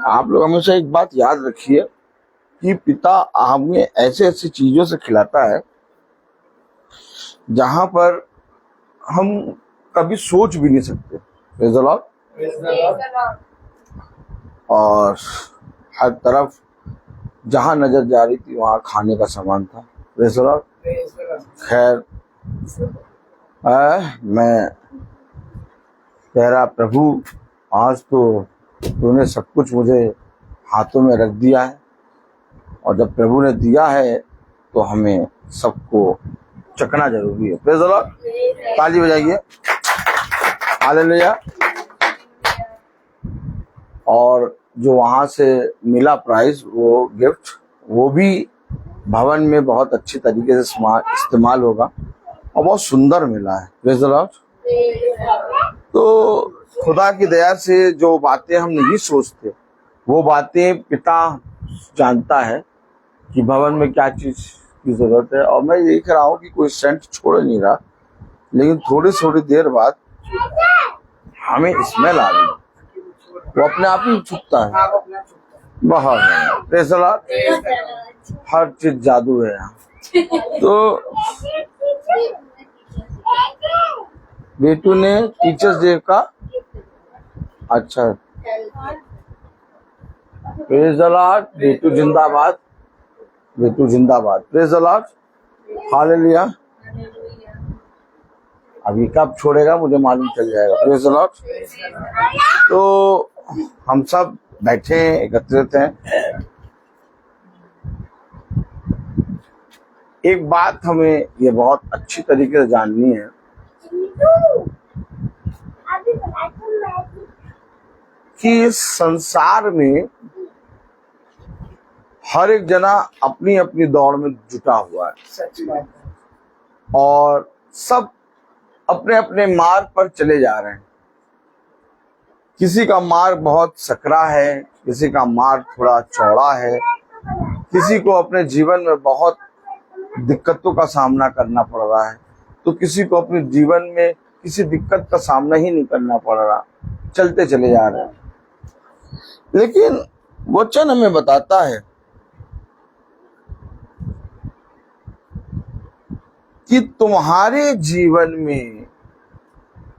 आप लोग हमेशा एक बात याद रखिए कि पिता हमें ऐसे ऐसी चीजों से खिलाता है जहां पर हम कभी सोच भी नहीं सकते। Praise the Lord. और हर तरफ जहां नजर जा रही थी वहां खाने का सामान था। Praise the Lord. खैर मैं कह रहा, प्रभु आज तो तूने सब कुछ मुझे हाथों में रख दिया है, और जब प्रभु ने दिया है तो हमें सबको चखना जरूरी है। Praise the Lord. ताली बजाइए। हालेलुया। और जो वहां से मिला प्राइज, वो गिफ्ट, वो भी भवन में बहुत अच्छी तरीके से इस्तेमाल होगा और बहुत सुंदर मिला है। Praise the Lord. तो खुदा की दया से जो बातें हम नहीं सोचते, वो बातें पिता जानता है कि भवन में क्या चीज की जरूरत है। और मैं देख रहा हूँ कि कोई सेंट छोड़ नहीं रहा, लेकिन थोड़ी देर बाद हमें स्मेल आ रही है, वो अपने आप ही छुपता है। बहुत प्रेज़ द लॉर्ड। हर चीज जादू है यहाँ। तो बेटू ने टीचर्स डे का अच्छा, प्रेज़ द लॉर्ड। बेटू जिंदाबाद, बेटू जिंदाबाद। Praise the Lord. हालेलुया। अभी कब छोड़ेगा मुझे मालूम चल जाएगा। Praise the Lord. तो हम सब बैठे हैं, एकत्रित हैं। एक बात हमें ये बहुत अच्छी तरीके से जाननी है कि इस संसार में हर एक जना अपनी अपनी दौड़ में जुटा हुआ है, सच्ची बात है। और सब अपने अपने मार्ग पर चले जा रहे हैं। किसी का मार्ग बहुत सकरा है, किसी का मार्ग थोड़ा चौड़ा है, किसी को अपने जीवन में बहुत दिक्कतों का सामना करना पड़ रहा है, तो किसी को अपने जीवन में किसी दिक्कत का सामना ही नहीं करना पड़ रहा, चलते चले जा रहे हैं। लेकिन वचन हमें बताता है कि तुम्हारे जीवन में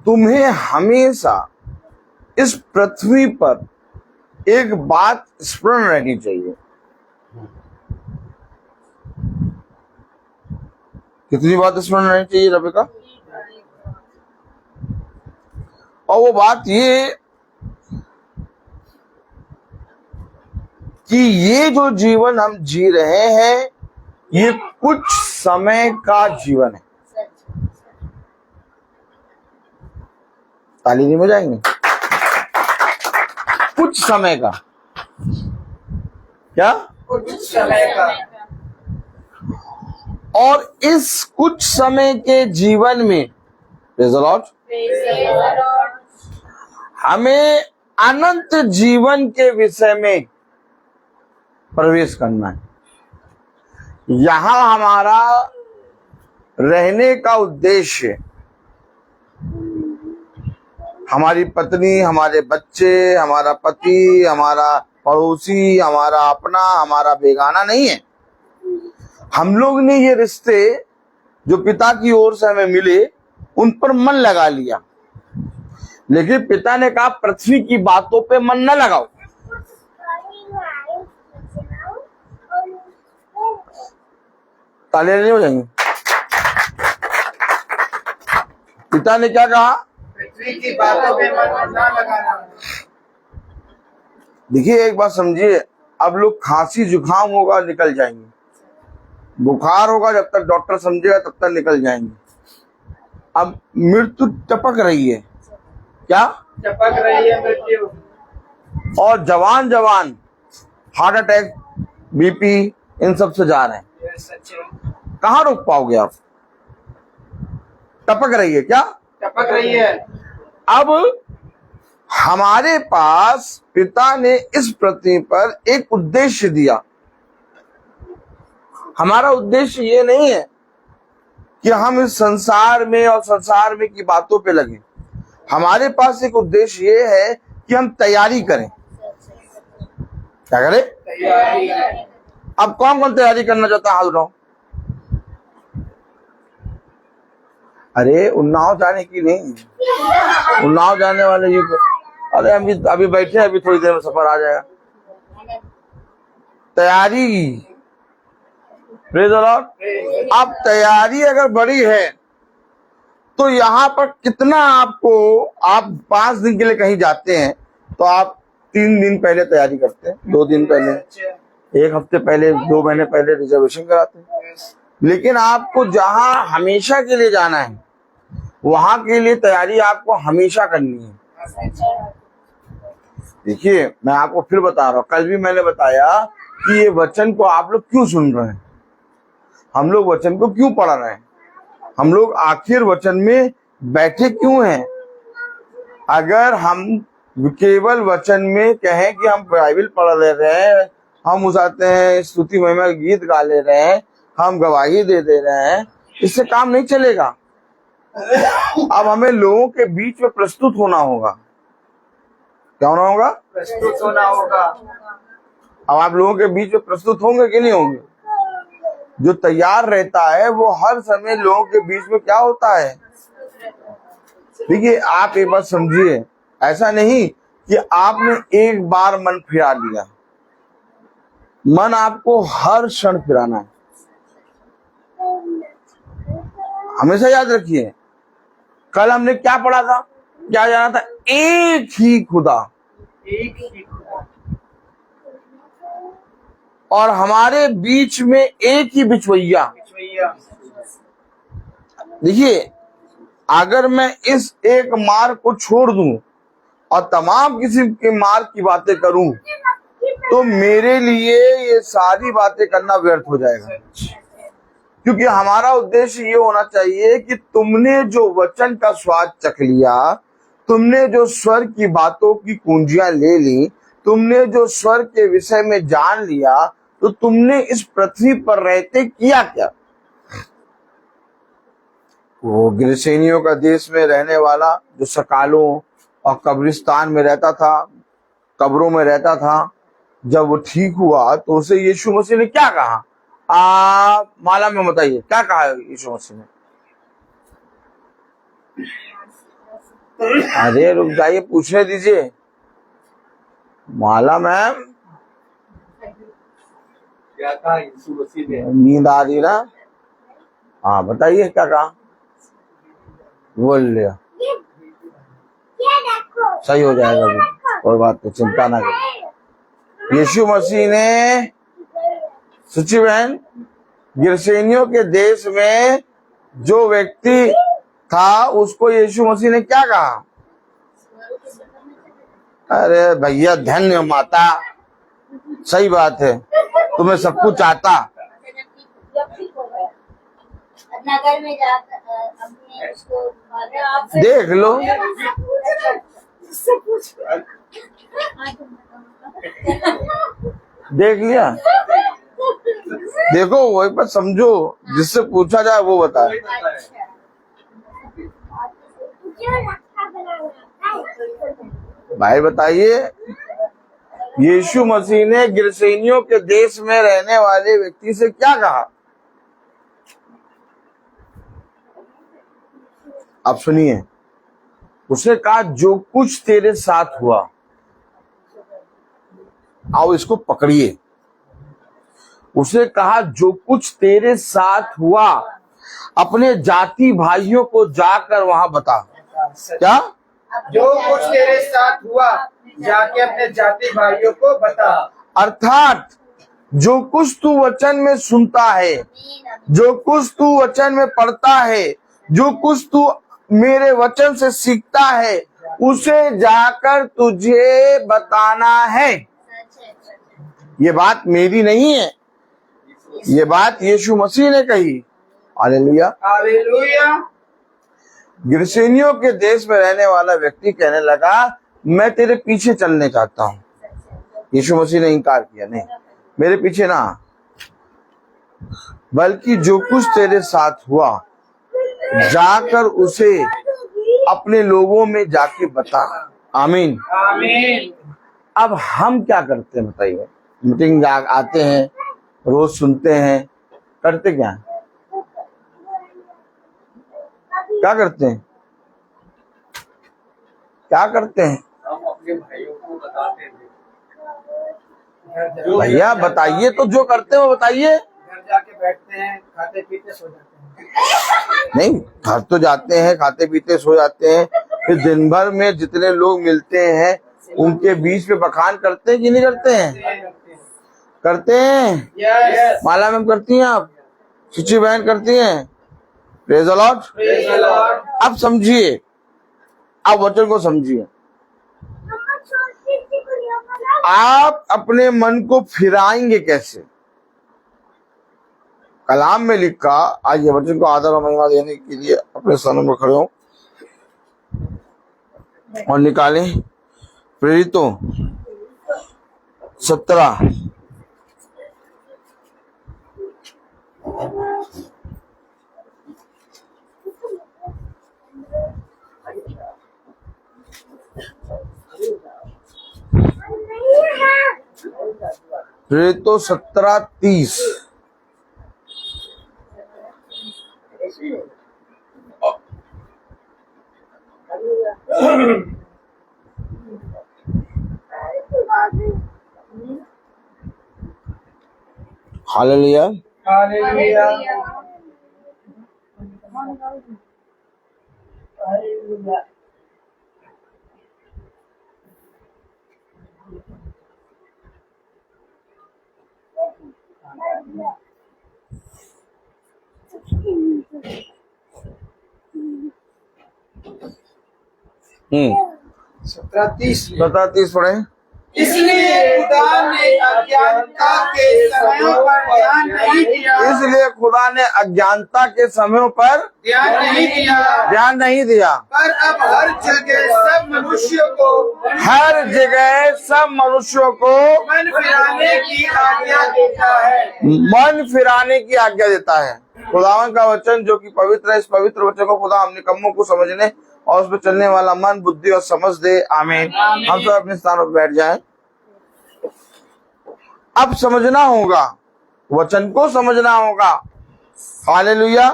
तुम्हें हमेशा इस पृथ्वी पर एक बात स्मरण रहनी चाहिए। कितनी बात स्मरण रहनी चाहिए रबिका? और वो बात ये कि ये जो जीवन हम जी रहे हैं, ये कुछ समय का जीवन है। ताली नहीं बजाएंगे? कुछ समय का। क्या? कुछ समय का। और इस कुछ समय के जीवन में प्रेज़ द लॉर्ड, हमें अनंत जीवन के विषय में प्रवेश करना है। यहां हमारा रहने का उद्देश्य, हमारी पत्नी, हमारे बच्चे, हमारा पति, हमारा पड़ोसी, हमारा अपना, हमारा बेगाना नहीं है। हम लोग ने ये रिश्ते जो पिता की ओर से हमें मिले, उन पर मन लगा लिया, लेकिन पिता ने कहा पृथ्वी की बातों पे मन न लगाओ। तालियां नहीं हो जाएंगी? पिता ने क्या कहा? पृथ्वी की बातों पे मन ना लगाना। देखिए एक बात समझिए, अब लोग खांसी जुकाम होगा निकल जाएंगे, बुखार होगा जब तक डॉक्टर समझेगा तब तक निकल जाएंगे। अब मृत्यु टपक रही है। क्या टपक रही है मृत्यु? और जवान जवान हार्ट अटैक, बीपी, इन सब से जा रहे हैं। कहाँ रोक पाओगे आप? टपक रही है। क्या टपक रही है? अब हमारे पास पिता ने इस पृथ्वी पर एक उद्देश्य दिया। हमारा उद्देश्य ये नहीं है कि हम इस संसार में और संसार में की बातों पे लगे। हमारे पास एक उद्देश्य ये है कि हम तैयारी करें। क्या करें? तैयारी। अब कौन कौन तैयारी करना चाहता है? हाथ उठाओ। अरे उन्नाव जाने की नहीं, उन्नाव जाने वाले ये, अरे अभी बैठे, अभी थोड़ी देर में सफर आ जाएगा। तैयारी की। Praise the Lord. अब तैयारी अगर बड़ी है तो यहाँ पर कितना आपको, आप 5 दिन के लिए कहीं जाते हैं तो आप 3 दिन पहले तैयारी करते हैं, 2 दिन पहले, 1 हफ्ते पहले, 2 महीने पहले रिजर्वेशन कराते हैं। लेकिन आपको जहाँ हमेशा के लिए जाना है वहां के लिए तैयारी आपको हमेशा करनी है। देखिए मैं आपको फिर बता रहा हूँ, कल भी मैंने बताया कि ये वचन को आप लोग क्यों सुन रहे हैं, हम लोग वचन को क्यों पढ़ रहे हैं, हम लोग आखिर वचन में बैठे क्यों हैं। अगर हम केवल वचन में कहें कि हम बाइबल पढ़ ले रहे हैं, हम उसाते हैं, स्तुति महिमा गीत गा ले रहे हैं, हम गवाही दे रहे हैं, इससे काम नहीं चलेगा। अब हमें लोगों के बीच में प्रस्तुत होना होगा। क्या होना होगा? प्रस्तुत होना होगा। अब आप लोगों के बीच में प्रस्तुत होंगे कि नहीं होंगे? जो तैयार रहता है वो हर समय लोगों के बीच में क्या होता है। देखिए आप एक बात समझिए, ऐसा नहीं कि आपने एक बार मन फिरा लिया, मन आपको हर क्षण फिराना है। हमेशा याद रखिए, कल हमने क्या पढ़ा था, क्या जाना था? एक ही खुदा, एक ही खुदा और हमारे बीच में एक ही बिचवैया। बिचवैया। देखिए अगर मैं इस एक मार्ग को छोड़ दूं और तमाम किसी के मार्ग की बातें करूं तो मेरे लिए ये सारी बातें करना व्यर्थ हो जाएगा। क्योंकि हमारा उद्देश्य ये होना चाहिए कि तुमने जो वचन का स्वाद चख लिया, तुमने जो स्वर्ग की बातों की कुंजियां ले ली, तुमने जो स्वर्ग के विषय में जान लिया, तो तुमने इस पृथ्वी पर रहते किया क्या। वो गिरसेनियों का देश में रहने वाला जो सकालों और कब्रिस्तान में रहता था, कब्रों में रहता था, जब वो ठीक हुआ तो उसे यीशु मसीह ने क्या कहा? माला में बताइए क्या कहा यीशु मसीह ने? अरे रुक जाइए, पूछने दीजिए। माला मैम, क्या कहा यीशु मसीह ने? नींद आ रही ना? हाँ बताइए क्या कहा? बोल लिया, सही हो जाएगा अभी, कोई बात नहीं, चिंता ना करो। यीशु मसीह ने, सच्ची बहन, गिरसेनियों के देश में जो व्यक्ति था उसको यीशु मसीह ने क्या कहा? अरे भैया धन्य माता, सही बात है, तुम्हें सब कुछ आता। नगर में जाकर हमने उसको देख लो, देख लिया, देखो वही पर समझो, जिससे पूछा जाए वो बताए। भाई बताइए, यीशु मसीह ने गिरसेनियों के देश में रहने वाले व्यक्ति से क्या कहा? आप सुनिए, उसने कहा जो कुछ तेरे साथ हुआ, आओ इसको पकड़िए। उसने कहा जो कुछ तेरे साथ हुआ अपने जाति भाइयों को जाकर वहां बता। क्या? जो कुछ तेरे साथ हुआ जाके अपने जाति भाइयों को बता। अर्थात जो कुछ तू वचन में सुनता है, जो कुछ तू वचन में पढ़ता है, जो कुछ तू मेरे वचन से सीखता है, उसे जाकर तुझे बताना है। ये बात मेरी नहीं है, ये बात यीशु मसीह ने कही। Hallelujah, hallelujah. गिरसेनियों के देश में रहने वाला व्यक्ति कहने लगा मैं तेरे पीछे चलने चाहता हूँ। यीशु मसीह ने इनकार किया, नहीं मेरे पीछे ना, बल्कि जो कुछ तेरे साथ हुआ जाकर उसे अपने लोगों में जाके बता। आमीन, आमीन। अब हम क्या करते हैं बताइए? मीटिंग आते हैं, रोज सुनते हैं, करते क्या है? क्या करते हैं? क्या करते हैं? हम अपने भाइयों को बताते थे। भैया बताइए तो, जो करते हो बताइए। घर जाके बैठते हैं, खाते पीते सो जाते हैं। नहीं, घर तो जाते हैं, खाते पीते सो जाते हैं, फिर दिन भर में जितने लोग मिलते हैं उनके बीच में बखान करते हैं कि नहीं करते हैं? करते हैं। यस। माला मैम करती हैं, आप सुची बहन करती हैं। Praise the Lord. Praise the Lord. अब समझिए, आप वचन को समझिए। आप अपने मन को फिराएंगे कैसे? कलाम में लिखा, आज ये वचन को आदर और महिमा देने के लिए अपने स्थानों पर खड़े हो और निकालें प्रेरितों 17 प्रेरितों 17:30। हालेलुया। हालेलुया। हम्म 17:30 पढ़े। इसलिए खुदा ने अज्ञानता के समयों पर ध्यान नहीं दिया। इसलिए खुदा ने अज्ञानता के समयों पर ध्यान नहीं दिया। पर अब हर जगह सब मनुष्यों को मन फिराने की आज्ञा देता है। मन फिराने की आज्ञा देता है। खुदावन का वचन जो कि पवित्र है, इस पवित्र वचन को खुदा हम निकम्मों को समझने और उस पर चलने वाला मन, बुद्धि और समझ दे। आमीन। हम सब अपने स्थानों पर बैठ जाएं। अब समझना होगा, वचन को समझना होगा। हालेलुया।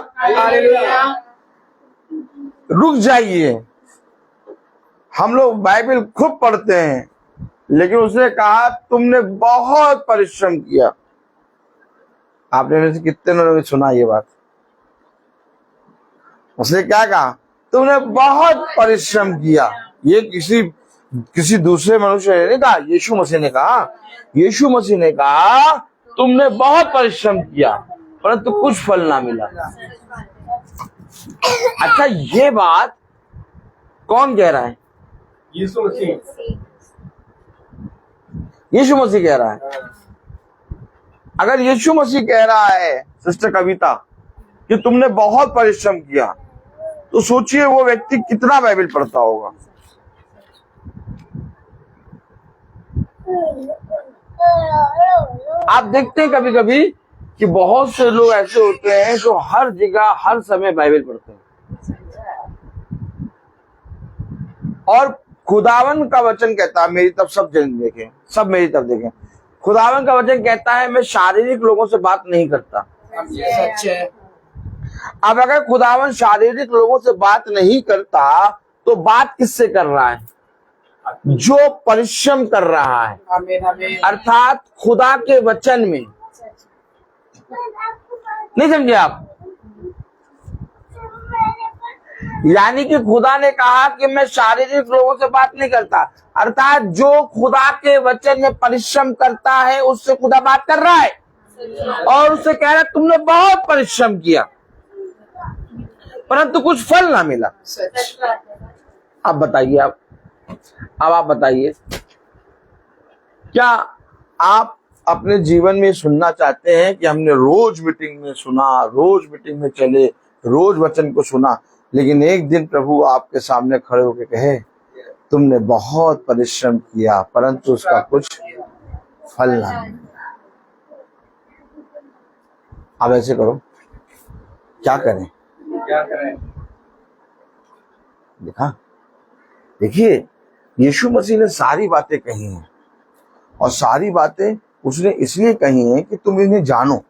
रुक जाइए। हम लोग बाइबल खूब पढ़ते हैं, लेकिन उसने कहा तुमने बहुत परिश्रम किया। आपने में से कितने लोगों ने सुना ये बात? उसने क्या कहा? तुमने बहुत परिश्रम किया। ये किसी दूसरे मनुष्य ने नहीं कहा, यीशु मसीह ने कहा। यीशु मसीह ने कहा तुमने बहुत परिश्रम किया परंतु कुछ फल ना मिला। अच्छा, ये बात कौन कह रहा है? यीशु मसीह। यीशु मसीह कह रहा है। अगर यीशु मसीह कह रहा है, सिस्टर कविता, कि तुमने बहुत परिश्रम किया, तो सोचिए वो व्यक्ति कितना बाइबल पढ़ता होगा। आप देखते हैं कभी कभी कि बहुत से लोग ऐसे होते हैं जो हर जगह हर समय बाइबल पढ़ते हैं। और खुदावन का वचन कहता है, मेरी तरफ सब जन देखें, सब मेरी तरफ देखें। खुदावन का वचन कहता है मैं शारीरिक लोगों से बात नहीं करता। सच है। अब अगर खुदावन शारीरिक लोगों से बात नहीं करता तो बात किससे कर रहा है? जो परिश्रम कर रहा है, आमीन आमीन। अर्थात खुदा के वचन में। नहीं समझे आप? यानी कि खुदा ने कहा कि मैं शारीरिक लोगों से बात नहीं करता, अर्थात जो खुदा के वचन में परिश्रम करता है उससे खुदा बात कर रहा है और उससे कह रहा है तुमने बहुत परिश्रम किया परंतु कुछ फल ना मिला। सच। अब बताइए, अब आप बताइए, क्या आप अपने जीवन में सुनना चाहते हैं कि हमने रोज मीटिंग में सुना, रोज मीटिंग में चले, रोज वचन को सुना, लेकिन एक दिन प्रभु आपके सामने खड़े होकर कहे तुमने बहुत परिश्रम किया परंतु उसका कुछ फल ना मिला। अब ऐसे करो, क्या करें? देखिए, यीशु मसीह ने सारी बातें कही हैं और सारी बातें उसने इसलिए कही हैं कि तुम इन्हें जानो,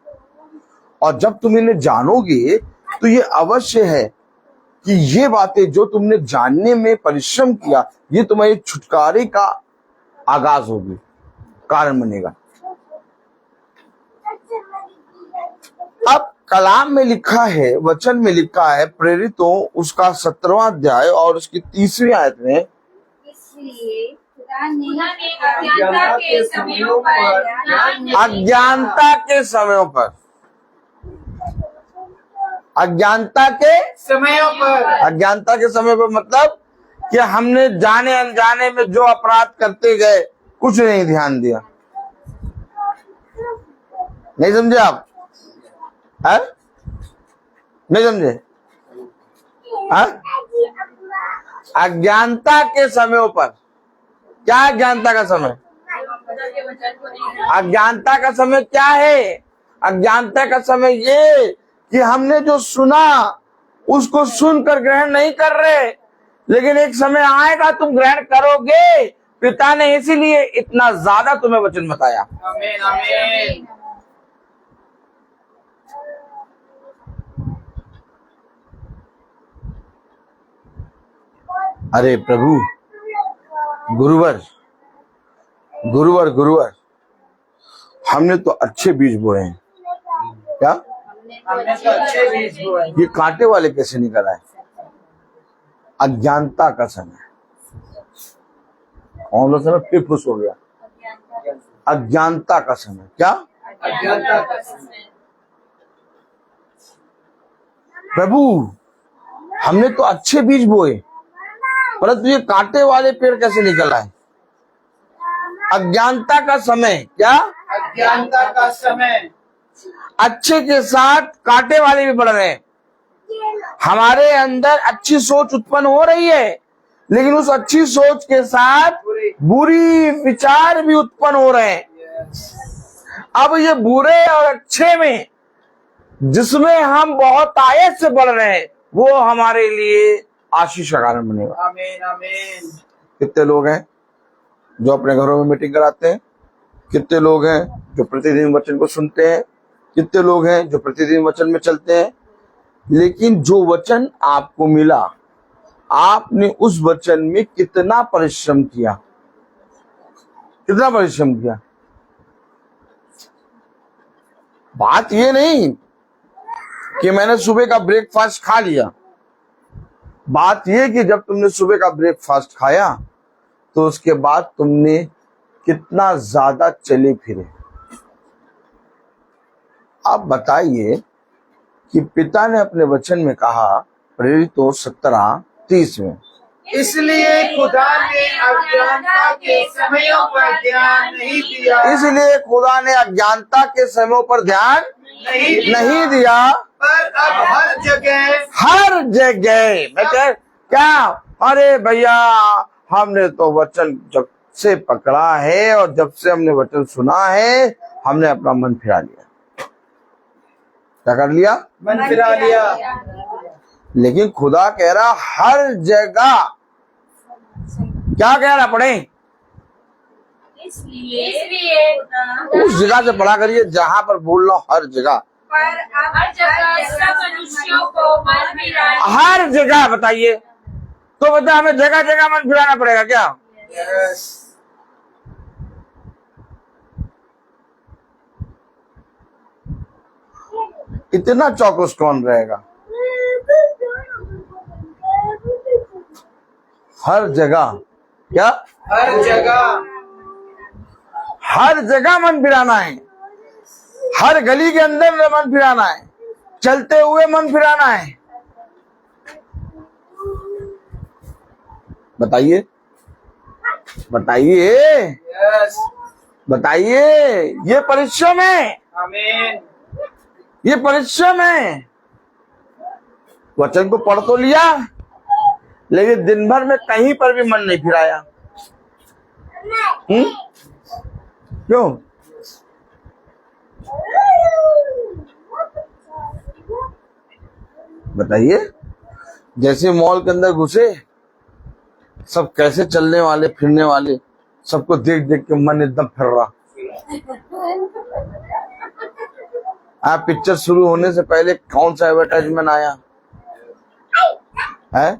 और जब तुम इन्हें जानोगे तो ये अवश्य है कि ये बातें जो तुमने जानने में परिश्रम किया, ये तुम्हारे छुटकारे का आगाज होगी, कारण बनेगा। कलाम में लिखा है, वचन में लिखा है, प्रेरितों उसका 17वां अध्याय और उसकी 30वीं आयत में, इसलिए खुदा ने अज्ञानता के समयों पर अज्ञानता के समयों पर, अज्ञानता के समयों पर, अज्ञानता के समय पर मतलब कि हमने जाने अनजाने में जो अपराध करते गए, कुछ नहीं ध्यान दिया। नहीं समझे आप? है? नहीं समझे? है? अज्ञानता के समयों पर। क्या है अज्ञानता का समय? अज्ञानता का समय क्या है? अज्ञानता का समय ये कि हमने जो सुना उसको सुनकर ग्रहण नहीं कर रहे, लेकिन एक समय आएगा तुम ग्रहण करोगे। पिता ने इसीलिए इतना ज्यादा तुम्हें वचन बताया। आमीन आमीन। अरे प्रभु, गुरुवर गुरुवर गुरुवर, हमने तो अच्छे बीज बोए हैं। क्या? हमने तो अच्छे बीज बोए। ये कांटे वाले कैसे निकल आए? अज्ञानता का समय। कौन सा समय? फिर खुश हो गया। अज्ञानता का समय। क्या? अज्ञानता का समय। प्रभु, हमने तो अच्छे बीज बोए, परंतु ये कांटे वाले पेड़ कैसे निकल आए? अज्ञानता का समय। क्या? अज्ञानता का समय। अच्छे के साथ कांटे वाले भी बढ़ रहे हैं। हमारे अंदर अच्छी सोच उत्पन्न हो रही है, लेकिन उस अच्छी सोच के साथ बुरी विचार भी उत्पन्न हो रहे हैं। अब ये बुरे और अच्छे में जिसमें हम बहुत आयत से बढ़ रहे हैं, वो हमारे लिए आशीष का कारण बनेगा। आमीन आमीन। कितने लोग हैं जो अपने घरों में मीटिंग कराते हैं? कितने लोग हैं जो प्रतिदिन वचन को सुनते हैं? कितने लोग हैं जो प्रतिदिन वचन में चलते हैं? लेकिन जो वचन आपको मिला, आपने उस वचन में कितना परिश्रम किया? कितना परिश्रम किया? बात ये नहीं कि मैंने सुबह का ब्रेकफास्ट खा लिया। बात ये कि जब तुमने सुबह का ब्रेकफास्ट खाया तो उसके बाद तुमने कितना ज्यादा चले फिरे। आप बताइए कि पिता ने अपने वचन में कहा, प्रेरितों 17:30 में, इसलिए खुदा ने अज्ञानता के समयों पर ध्यान नहीं दिया। इसलिए खुदा ने अज्ञानता के समयों पर ध्यान नहीं दिया, पर अब हर जगह मैं क्या, अरे भैया, हमने तो वचन जब से पकड़ा है और जब से हमने वचन सुना है, हमने अपना मन फिरा लिया। क्या कर लिया? मन फिरा लिया। लेकिन खुदा कह रहा हर जगह। क्या कह रहा? पढ़े। इसलिए उस जगह से पढ़ा करिए जहां पर बोल रहा हूं, हर जगह। पर हर जगह सब मनुष्यों को मन फिराना। हर जगह बताइए तो बता, हमें जगह जगह मन फिराना पड़ेगा क्या? इतना चौकस कौन रहेगा? हर जगह। क्या? हर जगह। हर जगह मन फिराना है। हर गली के अंदर में मन फिराना है। चलते हुए मन फिराना है। बताइए बताइए बताइए, ये परिश्रम है। आमीन। ये परिश्रम है। वचन को पढ़ तो लिया, लेकिन दिन भर में कहीं पर भी मन नहीं फिराया। क्यों? बताइए। जैसे मॉल के अंदर घुसे, सब कैसे चलने वाले फिरने वाले, सबको देख देख के मन एकदम फिर रहा। आप पिक्चर शुरू होने से पहले कौन सा एडवर्टाइजमेंट आया है,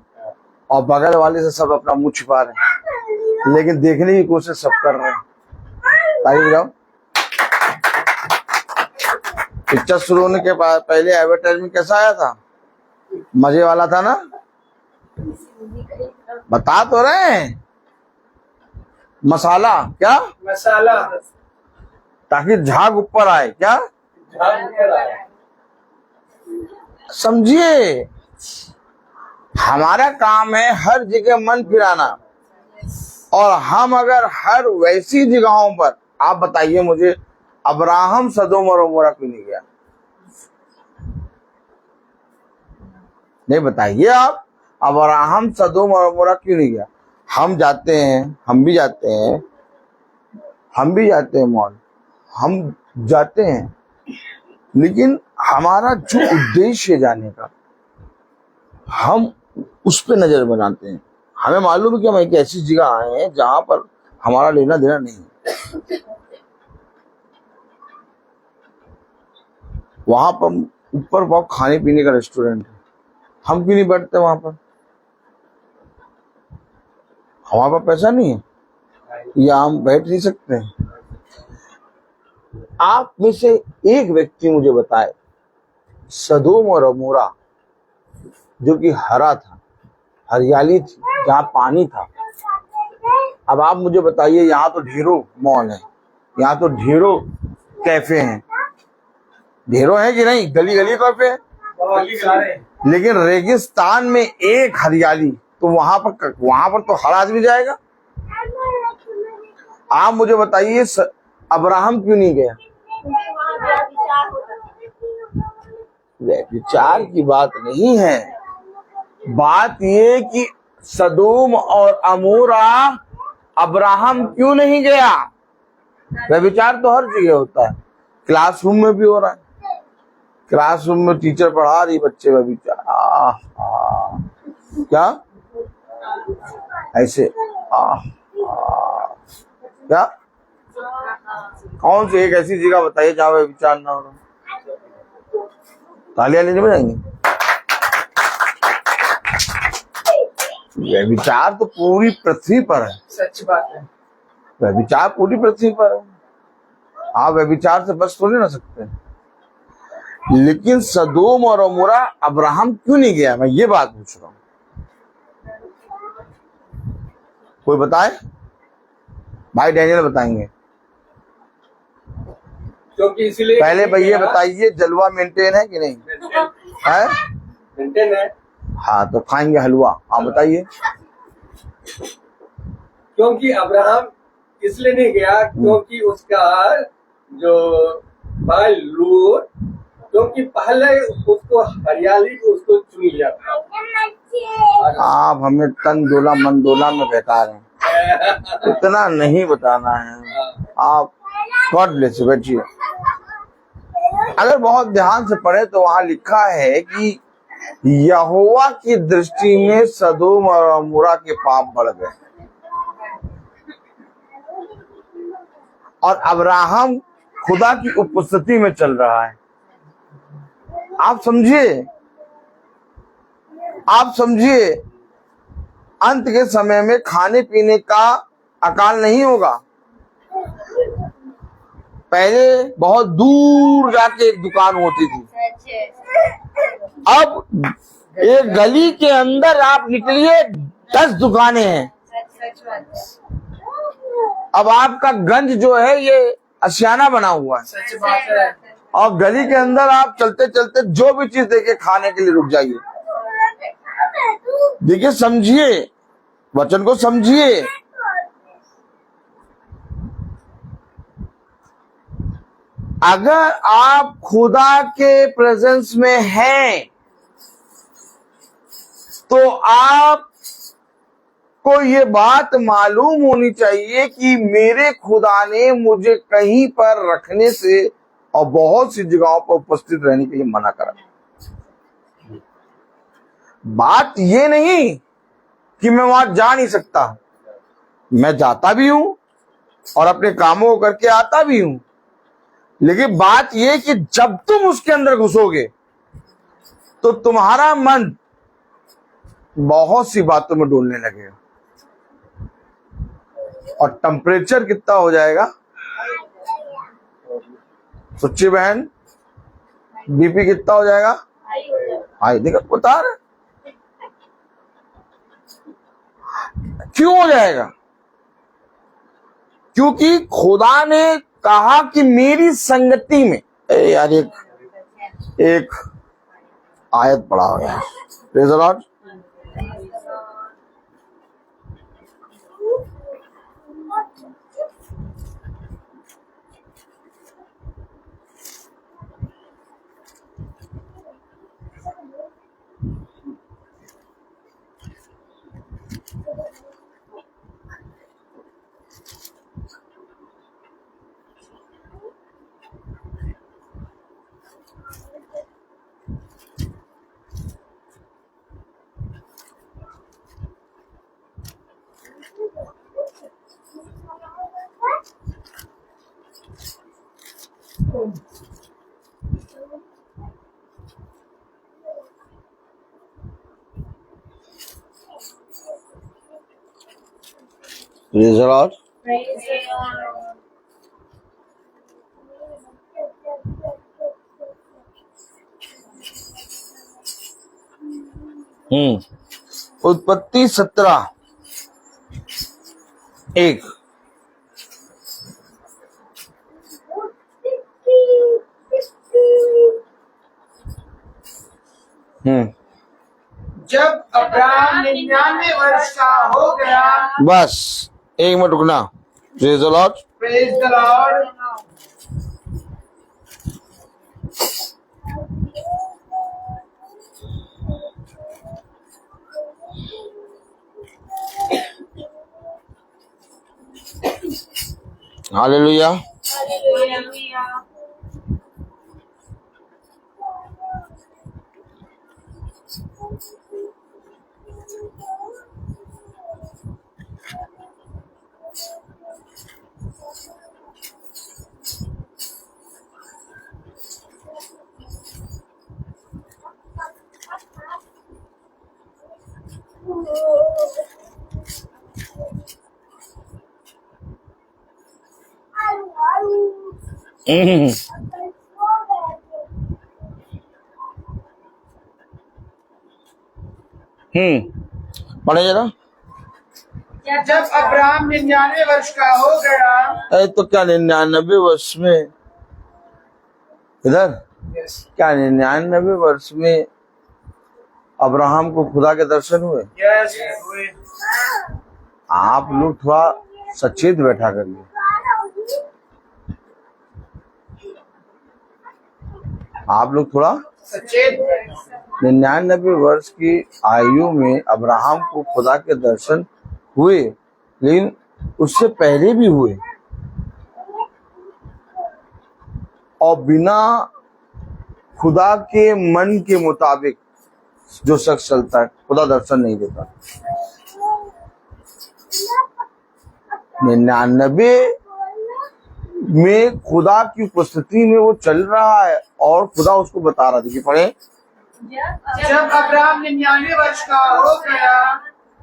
और बगल वाले से सब अपना मुंह छिपा रहे हैं, लेकिन देखने की कोशिश सब कर रहे हैं। ताली बजाओ। पिक्चर शुरू होने के बाद पहले एडवर्टाइजमेंट कैसा आया था? मजे वाला था ना? बता तो रहे हैं, मसाला क्या, मसाला ताकि झाग ऊपर आए, क्या झाग ऊपर आए। समझिए। हमारा काम है हर जगह मन फिराना, और हम अगर हर वैसी जगहों पर, आप बताइए मुझे, अब्राहम सदोम और अमोरा क्यों नहीं गया? नहीं बताइए आप, अब्राहम सदोम और अमोरा क्यों नहीं गया? हम जाते हैं, हम भी जाते हैं, हम भी जाते हैं मॉल, हम जाते हैं, लेकिन हमारा जो उद्देश्य है जाने का, हम उस पे नजर बनाते हैं। हमें मालूम है कि हम एक ऐसी जगह आए हैं जहां पर हमारा लेना देना नहीं है। वहां पर ऊपर बहुत खाने पीने का रेस्टोरेंट है, हम क्यों नहीं बैठते वहां पर? हमारे पास पैसा नहीं है या हम बैठ नहीं सकते हैं? आप में से एक व्यक्ति मुझे बताए, सदोम और अमोरा जो कि हरा था, हरियाली थी, जहाँ पानी था। अब आप मुझे बताइए, यहाँ तो ढेरों मॉल है, यहाँ तो ढेरों कैफे हैं, ढेरों है कि नहीं, गली गली कैफे है, बहुत सारे। लेकिन रेगिस्तान में एक हरियाली, तो वहां पर तो हर आदमी जाएगा। आप मुझे बताइए, अब्राहम क्यों नहीं गया? विचार की बात नहीं है, बात ये कि सदोम और अमोरा अब्राहम क्यों नहीं गया? वह विचार तो हर जगह होता है, क्लासरूम में भी हो रहा है। क्लासरूम में टीचर पढ़ा रही, बच्चे वह विचार क्या ऐसे क्या, कौन सी एक ऐसी जगह बताइए जहाँ वह विचार ना हो रहा? तालियां नहीं बजाएंगे? वह विचार तो पूरी पृथ्वी पर है, सच बात है। वह विचार पूरी पृथ्वी पर है, आप वह विचार से बच थोड़ी ना सकते। लेकिन सदोम और अमोरा अब्राहम क्यों नहीं गया, मैं ये बात पूछ रहा हूं। कोई बताए? भाई डैनियल बताएंगे। क्योंकि इसलिए पहले भैया बताइए, जलवा मेंटेन है कि नहीं है? मेंटेन है। हाँ, तो खाएंगे हलवा। आप बताइए। क्योंकि अब्राहम इसलिए नहीं गया क्योंकि उसका जो भाई लूत, क्योंकि पहले उसको हरियाली को उसको चुन लिया था। आप हमें तन डोला मन डोला में बता रहे हैं, इतना नहीं बताना है। आप गॉड ब्लेस यू, बैठिए। अगर बहुत ध्यान से पढ़े तो वहां लिखा है कि यहोवा की दृष्टि में सदोम और अमोरा के पाप बढ़ गए, और अब्राहम खुदा की उपस्थिति में चल रहा है। आप समझिए, आप समझिए, अंत के समय में खाने पीने का अकाल नहीं होगा। पहले बहुत दूर जाके एक दुकान होती थी, अब एक गली के अंदर आप निकलिए 10 दुकानें हैं। अब आपका गंज जो है ये आशियाना बना हुआ है, सच बात है। और गली के अंदर आप चलते चलते जो भी चीज देखे खाने के लिए रुक जाइए। देखिए, समझिए, वचन को समझिए। अगर आप खुदा के प्रेजेंस में हैं तो आप को ये बात मालूम होनी चाहिए कि मेरे खुदा ने मुझे कहीं पर रखने से और बहुत सी जगहों पर उपस्थित रहने के लिए मना करा। बात ये नहीं कि मैं वहां जा नहीं सकता, मैं जाता भी हूं और अपने कामों को करके आता भी हूं, लेकिन बात यह कि जब तुम उसके अंदर घुसोगे तो तुम्हारा मन बहुत सी बातों में डोलने लगेगा, और टेम्परेचर कितना हो जाएगा? सच्ची बहन, बीपी कितना हो जाएगा? हाई। देखो बता रहे क्यों हो जाएगा? क्योंकि खुदा ने कहा कि मेरी संगति में यार एक आयत पढ़ा हो यार। Praise the Lord. Praise the Lord. उत्पत्ति 17:1। जब अब्राहम 99 वर्ष का हो गया। बस 1 मिनट रुकना। Praise the Lord. Praise the Lord. Hallelujah. पढ़े जरा। जब अब्राहम 99 वर्ष का हो गया। अरे तो क्या 99 वर्ष में इधर क्या 99 वर्ष में अब्राहम को खुदा के दर्शन हुए? यस हुए। आप लोग थोड़ा सचेत बैठा करिए। आप लोग थोड़ा सचेत। 99 वर्ष की आयु में अब्राहम को खुदा के दर्शन हुए, लेकिन उससे पहले भी हुए और बिना खुदा के मन के मुताबिक जो शख्स चलता है खुदा दर्शन नहीं देता। 99 में खुदा की उपस्थिति में वो चल रहा है और खुदा उसको बता रहा। देखिए पढ़े। जब अब्राहम 99 वर्ष का हो गया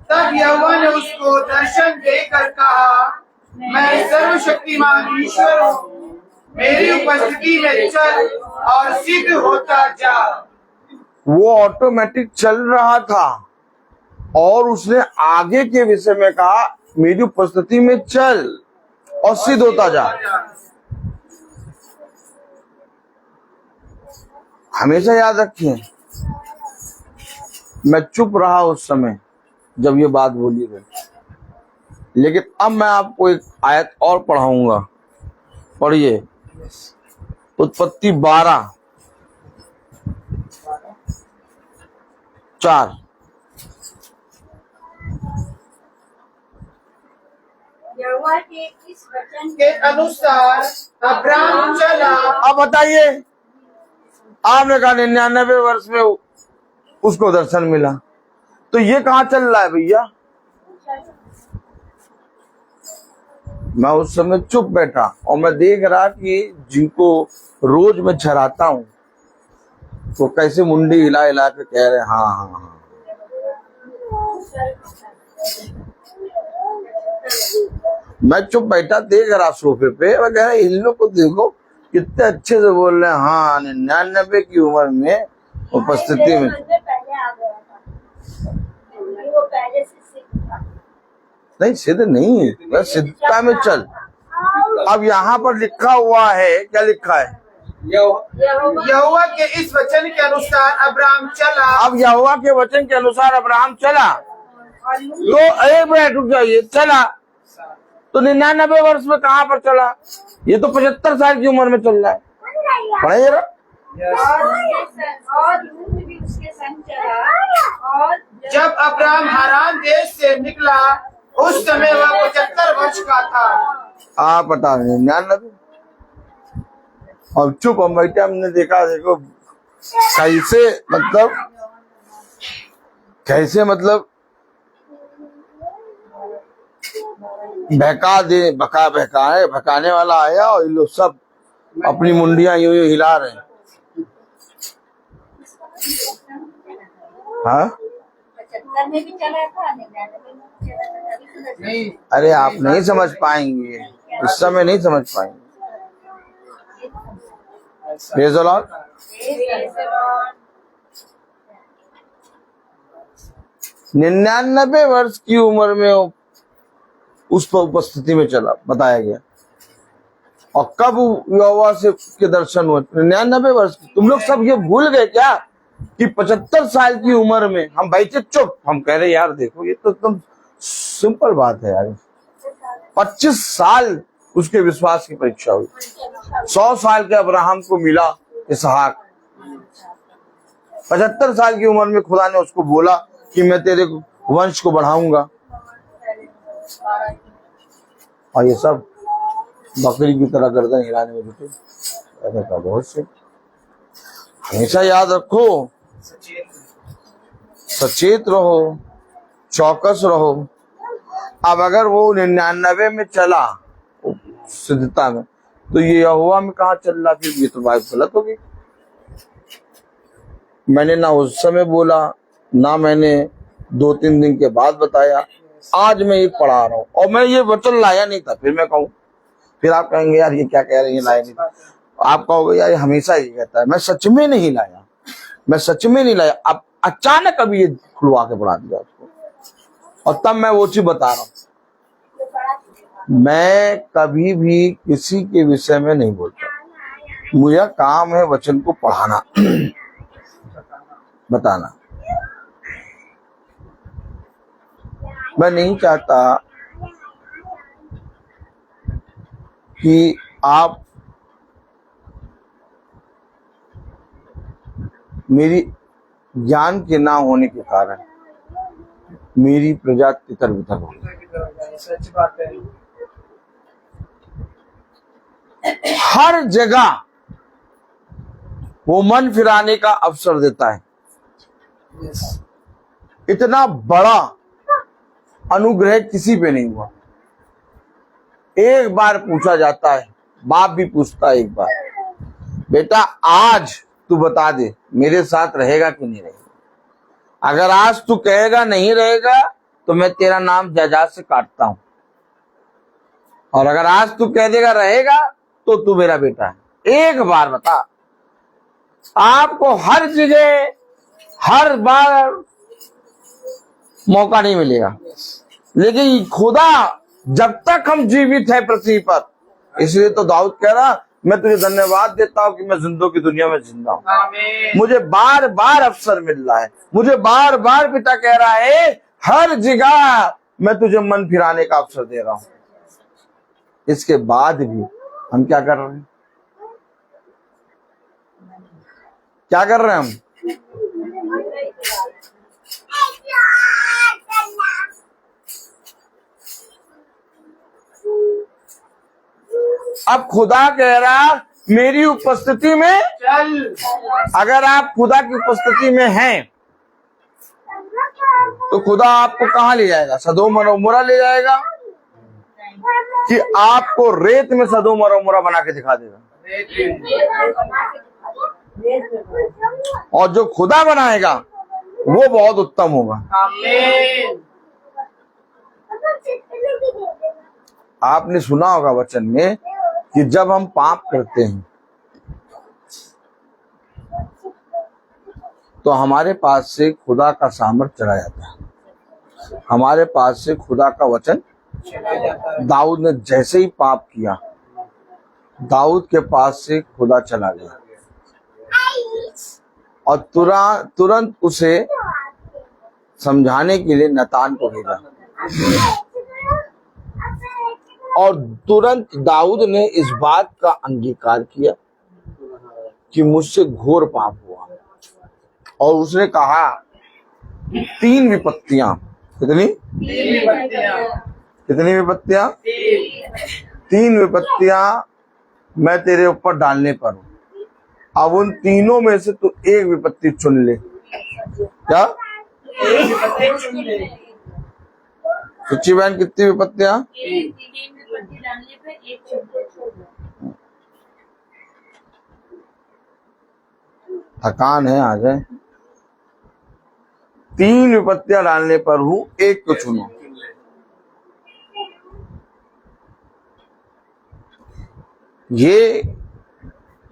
तब यहोवा ने उसको दर्शन देकर कहा, मैं सर्वशक्तिमान ईश्वर हूँ, मेरी उपस्थिति में चल और सिद्ध होता जा। वो ऑटोमेटिक चल रहा था और उसने आगे के विषय में कहा, मेरी उपस्थिति में चल और सिद्ध होता जा। हमेशा याद रखिए, मैं चुप रहा उस समय जब ये बात बोली गई, लेकिन अब मैं आपको एक आयत और पढ़ाऊंगा। पढ़िए उत्पत्ति 12:4। यहोवा के इस वचन के अनुसार अब्राहम चला। अब बताइए, आपने कहा 99 वर्ष में उसको दर्शन मिला, तो ये कहाँ चल रहा है भैया? मैं उस समय चुप बैठा और मैं देख रहा कि जिनको रोज मैं चराता हूँ तो कैसे मुंडी हिला हिला के कह रहे हाँ हाँ हाँ। मैं चुप बैठा देख रहा सोफे पे, मैं कह रहा इन लोग को देखो कितने अच्छे से बोल रहे हैं। हाँ, 99 की उम्र में उपस्थिति में। पहले आ गया था, वो पहले से सिद्ध था। नहीं, सिद्ध नहीं, बस सिद्धता में चल। अब यहाँ पर लिखा हुआ है, क्या लिखा है? यहोवा के इस वचन के अनुसार अब्राहम चला। अब यहोवा के वचन के अनुसार अब्राहम चला, तो एक मिनट रुक जाइए, चला तो 99 वर्ष में कहाँ पर चला? ये तो 75 साल की उम्र में चल रहा है। पढ़ाइए जरा। और लूत भी उसके संग चला, और जब अब्राहम हारान देश से निकला उस समय वह 75 वर्ष का था। आप बता रहे 99। और चुप हम बैठे, हमने देखा, देखो कैसे मतलब भकाने वाला आया और ये लोग सब अपनी मुंडियां यूं यूं हिला रहे हैं। हाँ, 75 में भी चला था, 99 में भी चला था, अभी तो नहीं, अरे आप नहीं समझ पाएंगे, इस समय नहीं समझ पाएंगे। Praise the Lord। 99 वर्ष की उम्र में उस पर उपस्थिति में चला, बताया गया। और कब यहोवा से के दर्शन हुए? 99 वर्ष की। तुम लोग सब ये भूल गए क्या कि 75 साल की उम्र में हम बैठे चुप, हम कह रहे यार देखो ये तो एकदम सिंपल बात है यार। 25 साल उसके विश्वास की परीक्षा हुई। 100 साल के अब्राहम को मिला इसहाक। 75 साल की उम्र में खुदा ने उसको बोला कि मैं तेरे वंश को बढ़ाऊंगा। और ये सब बकरी की तरह गर्दन हिलाने में जुटे। ऐसा था बहुत से। हमेशा याद रखो, सचेत रहो, चौकस रहो। अब अगर वो 99 में चला सिद्धता में, तो ये यहोवा में कहाँ चल रहा? फिर ये तो बात गलत होगी। मैंने ना उस समय बोला, ना मैंने 2-3 दिन के बाद बताया। आज मैं ये पढ़ा रहा हूँ और मैं ये वचन लाया नहीं था। फिर मैं कहूँ, फिर आप कहेंगे यार ये क्या कह रहे हैं, लाया नहीं था। आप कहोगे यार हमेशा ये कहता है। मैं सच में नहीं लाया, मैं सच में नहीं लाया। अब अचानक अभी ये खुलवा के पढ़ा दिया उसको, और तब मैं वो चीज बता रहा हूँ। मैं कभी भी किसी के विषय में नहीं बोलता। मुझे काम है वचन को पढ़ाना, बताना। मैं नहीं चाहता कि आप मेरी ज्ञान के ना होने के कारण मेरी प्रजा तितर बितर हो गई। सच बात है। हर जगह वो मन फिराने का अवसर देता है। इतना बड़ा अनुग्रह किसी पे नहीं हुआ। एक बार पूछा जाता है, बाप भी पूछता है एक बार, बेटा आज तू बता दे मेरे साथ रहेगा कि नहीं रहेगा। अगर आज तू कहेगा नहीं रहेगा तो मैं तेरा नाम जायदाद से काटता हूं, और अगर आज तू कह देगा रहेगा तो तू मेरा बेटा है। एक बार बता। आपको हर जगह हर बार मौका नहीं मिलेगा, लेकिन खुदा जब तक हम जीवित है पृथ्वी पर, इसलिए तो दाऊद कह रहा मैं तुझे धन्यवाद देता हूं कि मैं जिंदों की दुनिया में जिंदा हूं। मुझे बार बार अवसर मिल रहा है, मुझे बार बार पिता कह रहा है हर जगह मैं तुझे मन फिराने का अवसर दे रहा हूं। इसके बाद भी हम क्या कर रहे हैं? क्या कर रहे हैं हम? अब खुदा कह रहा मेरी उपस्थिति में चल। अगर आप खुदा की उपस्थिति में हैं तो खुदा आपको कहाँ ले जाएगा? सदोम और अमोरा ले जाएगा कि आपको रेत में सदोम और अमोरा बना के दिखा देगा? और जो खुदा बनाएगा वो बहुत उत्तम होगा। आमीन। आपने सुना होगा वचन में कि जब हम पाप करते हैं तो हमारे पास से खुदा का सामर्थ चला जाता है, हमारे पास से खुदा का वचन। दाऊद ने जैसे ही पाप किया, दाऊद के पास से खुदा चला गया और तुरंत उसे समझाने के लिए नतान को भेजा, और तुरंत दाऊद ने इस बात का अंगीकार किया कि मुझसे घोर पाप हुआ, और उसने कहा 3 विपत्तियां, कितनी विपत्तियां? 3 विपत्तियां मैं तेरे ऊपर डालने पर हूं, अब उन तीनों में से तू एक विपत्ति चुन ले। क्या सच्ची बहन, कितनी विपत्तियां? 3 विपत्ति डालने पे एक चुन। थकान है आज है। 3 विपत्तियां डालने पर हूं, एक को चुनो। ये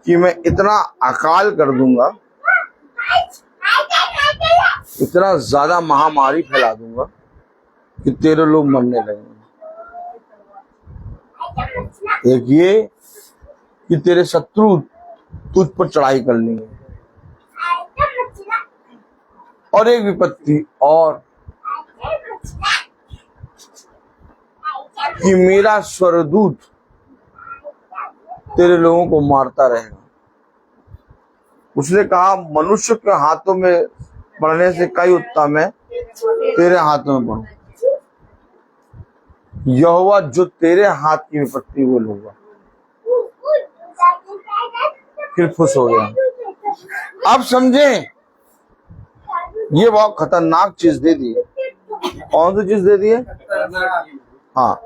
कि मैं इतना अकाल कर दूंगा, इतना ज्यादा महामारी फैला दूंगा कि तेरे लोग मरने लगेंगे। एक ये कि तेरे शत्रु तुझ पर चढ़ाई कर लेंगे, और एक विपत्ति और कि मेरा स्वरदूत तेरे लोगों को मारता रहेगा। उसने कहा मनुष्य के हाथों में पड़ने से कई उत्तम है तेरे हाथों में पड़ूं। यहोवा जो तेरे हाथ की विपत्ति वो लूंगा। फिर खुश हो गया। अब समझे, ये बहुत खतरनाक चीज दे दी। कौन सी चीज दे दी है? हाँ,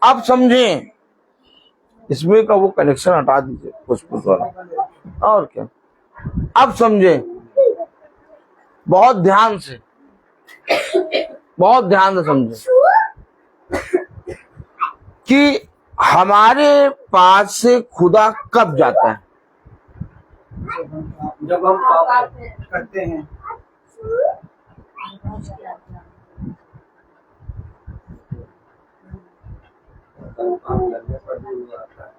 अब समझे, इसमें का वो कनेक्शन हटा दीजिए कुछ वाला, और क्या। अब समझे, बहुत ध्यान से समझे कि हमारे पास से खुदा कब जाता है? जब हम पाप करते हैं।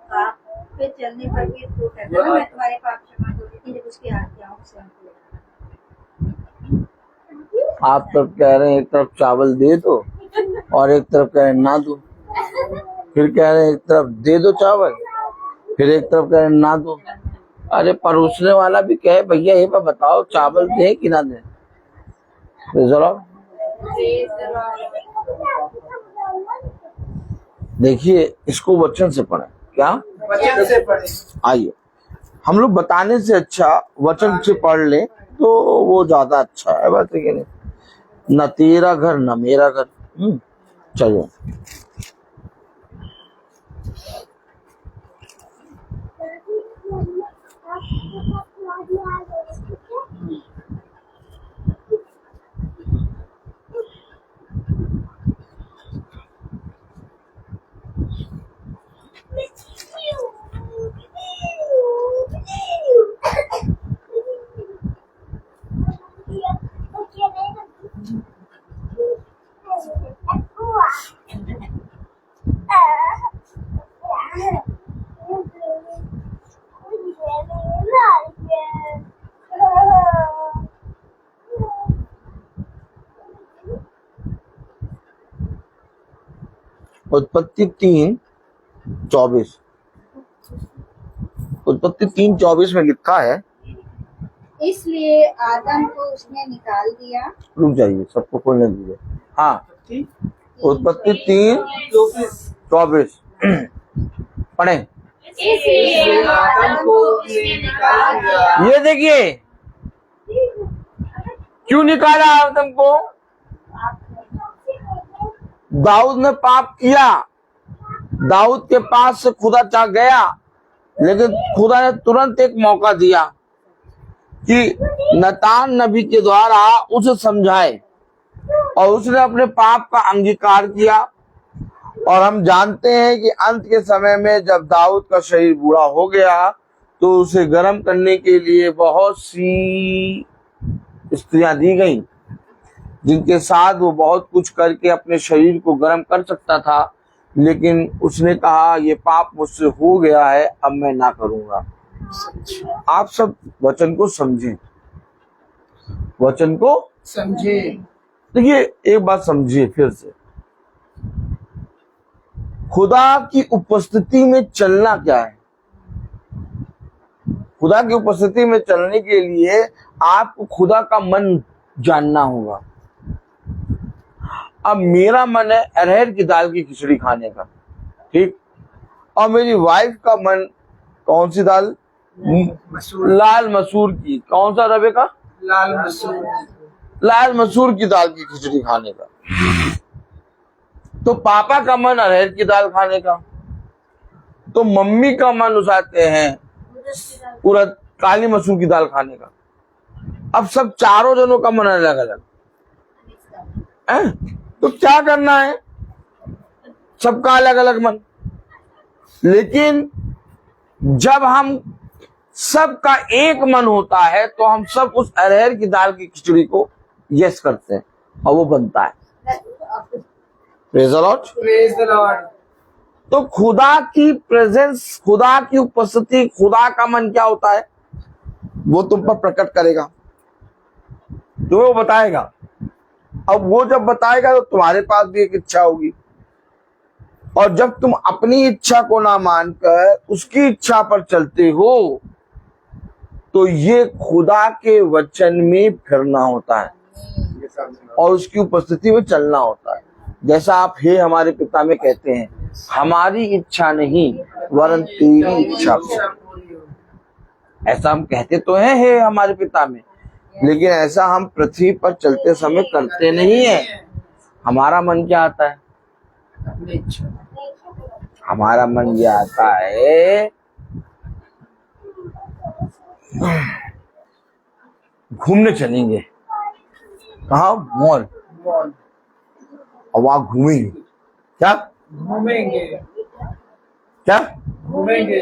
पाप पे चलने पर भी तो कहता है ना, मैं तुम्हारे पाप क्षमा कर देती हूं, जब उसकी आज्ञाओं से हम आप तब कह रहे हैं एक तरफ चावल दे दो और एक तरफ कह रहे हैं ना दो, फिर कह रहे हैं एक तरफ दे दो चावल, फिर एक तरफ कह रहे हैं ना दो। अरे परोसने वाला भी कहे भैया ये बताओ चावल दे कि ना दे? जरा देखिए, इसको वचन से पढ़े। क्या वचन से पढ़े? आइए, हम लोग बताने से अच्छा वचन से पढ़ ले तो वो ज्यादा अच्छा है। बात है नहीं, न तेरा घर न मेरा घर। चलो उत्पत्ति 3:24 उत्पत्ति 3:24 में लिखा है, इसलिए आदम को उसने निकाल दिया। रुक जाइए, सबको खोलने दीजिए। हाँ, उत्पत्ति 3:24 पढ़े। इसलिए आदम को उसने निकाल दिया। ये देखिए, क्यों निकाला आदम को? दाऊद ने पाप किया, दाऊद के पास से खुदा चाह गया, लेकिन खुदा ने तुरंत एक मौका दिया कि नतान नबी के द्वारा उसे समझाए, और उसने अपने पाप का अंगीकार किया। और हम जानते हैं कि अंत के समय में जब दाऊद का शरीर बूढ़ा हो गया तो उसे गर्म करने के लिए बहुत सी स्त्रियां दी गई, जिनके साथ वो बहुत कुछ करके अपने शरीर को गर्म कर सकता था, लेकिन उसने कहा ये पाप मुझसे हो गया है, अब मैं ना करूंगा। आप सब वचन को समझें, वचन को समझे। देखिए एक बात समझिए फिर से, खुदा की उपस्थिति में चलना क्या है? खुदा की उपस्थिति में चलने के लिए आपको खुदा का मन जानना होगा। अब मेरा मन है अरहर की दाल की खिचड़ी खाने का, ठीक, और मेरी वाइफ का मन कौन सी दाल? लाल मसूर की। कौन सा रवे का? लाल मसूर। लाल मसूर की दाल की खिचड़ी खाने का। तो पापा का मन अरहर की दाल खाने का, तो मम्मी का मन उसाते हैं उड़द काली मसूर की दाल खाने का। अब सब चारों जनों का मन अलग अलग है, तो क्या करना है? सबका अलग अलग मन। लेकिन जब हम सबका एक मन होता है तो हम सब उस अरहर की दाल की खिचड़ी को यस करते हैं और वो बनता है। Praise the Lord. Praise the Lord. तो खुदा की प्रेजेंस, खुदा की उपस्थिति, खुदा का मन क्या होता है वो तुम पर प्रकट करेगा, तुम्हें वो बताएगा। अब वो जब बताएगा तो तुम्हारे पास भी एक इच्छा होगी, और जब तुम अपनी इच्छा को ना मानकर उसकी इच्छा पर चलते हो तो ये खुदा के वचन में फिरना होता है और उसकी उपस्थिति में चलना होता है। जैसा आप हे हमारे पिता में कहते हैं, हमारी इच्छा नहीं वरन तेरी इच्छा। ऐसा हम कहते तो हैं हे हमारे पिता में, लेकिन ऐसा हम पृथ्वी पर चलते समय करते नहीं है। हमारा मन क्या आता है? हमारा मन ये आता है घूमने चलेंगे। कहा? मॉल। और वहां घूमेंगे। क्या घूमेंगे? क्या घूमेंगे।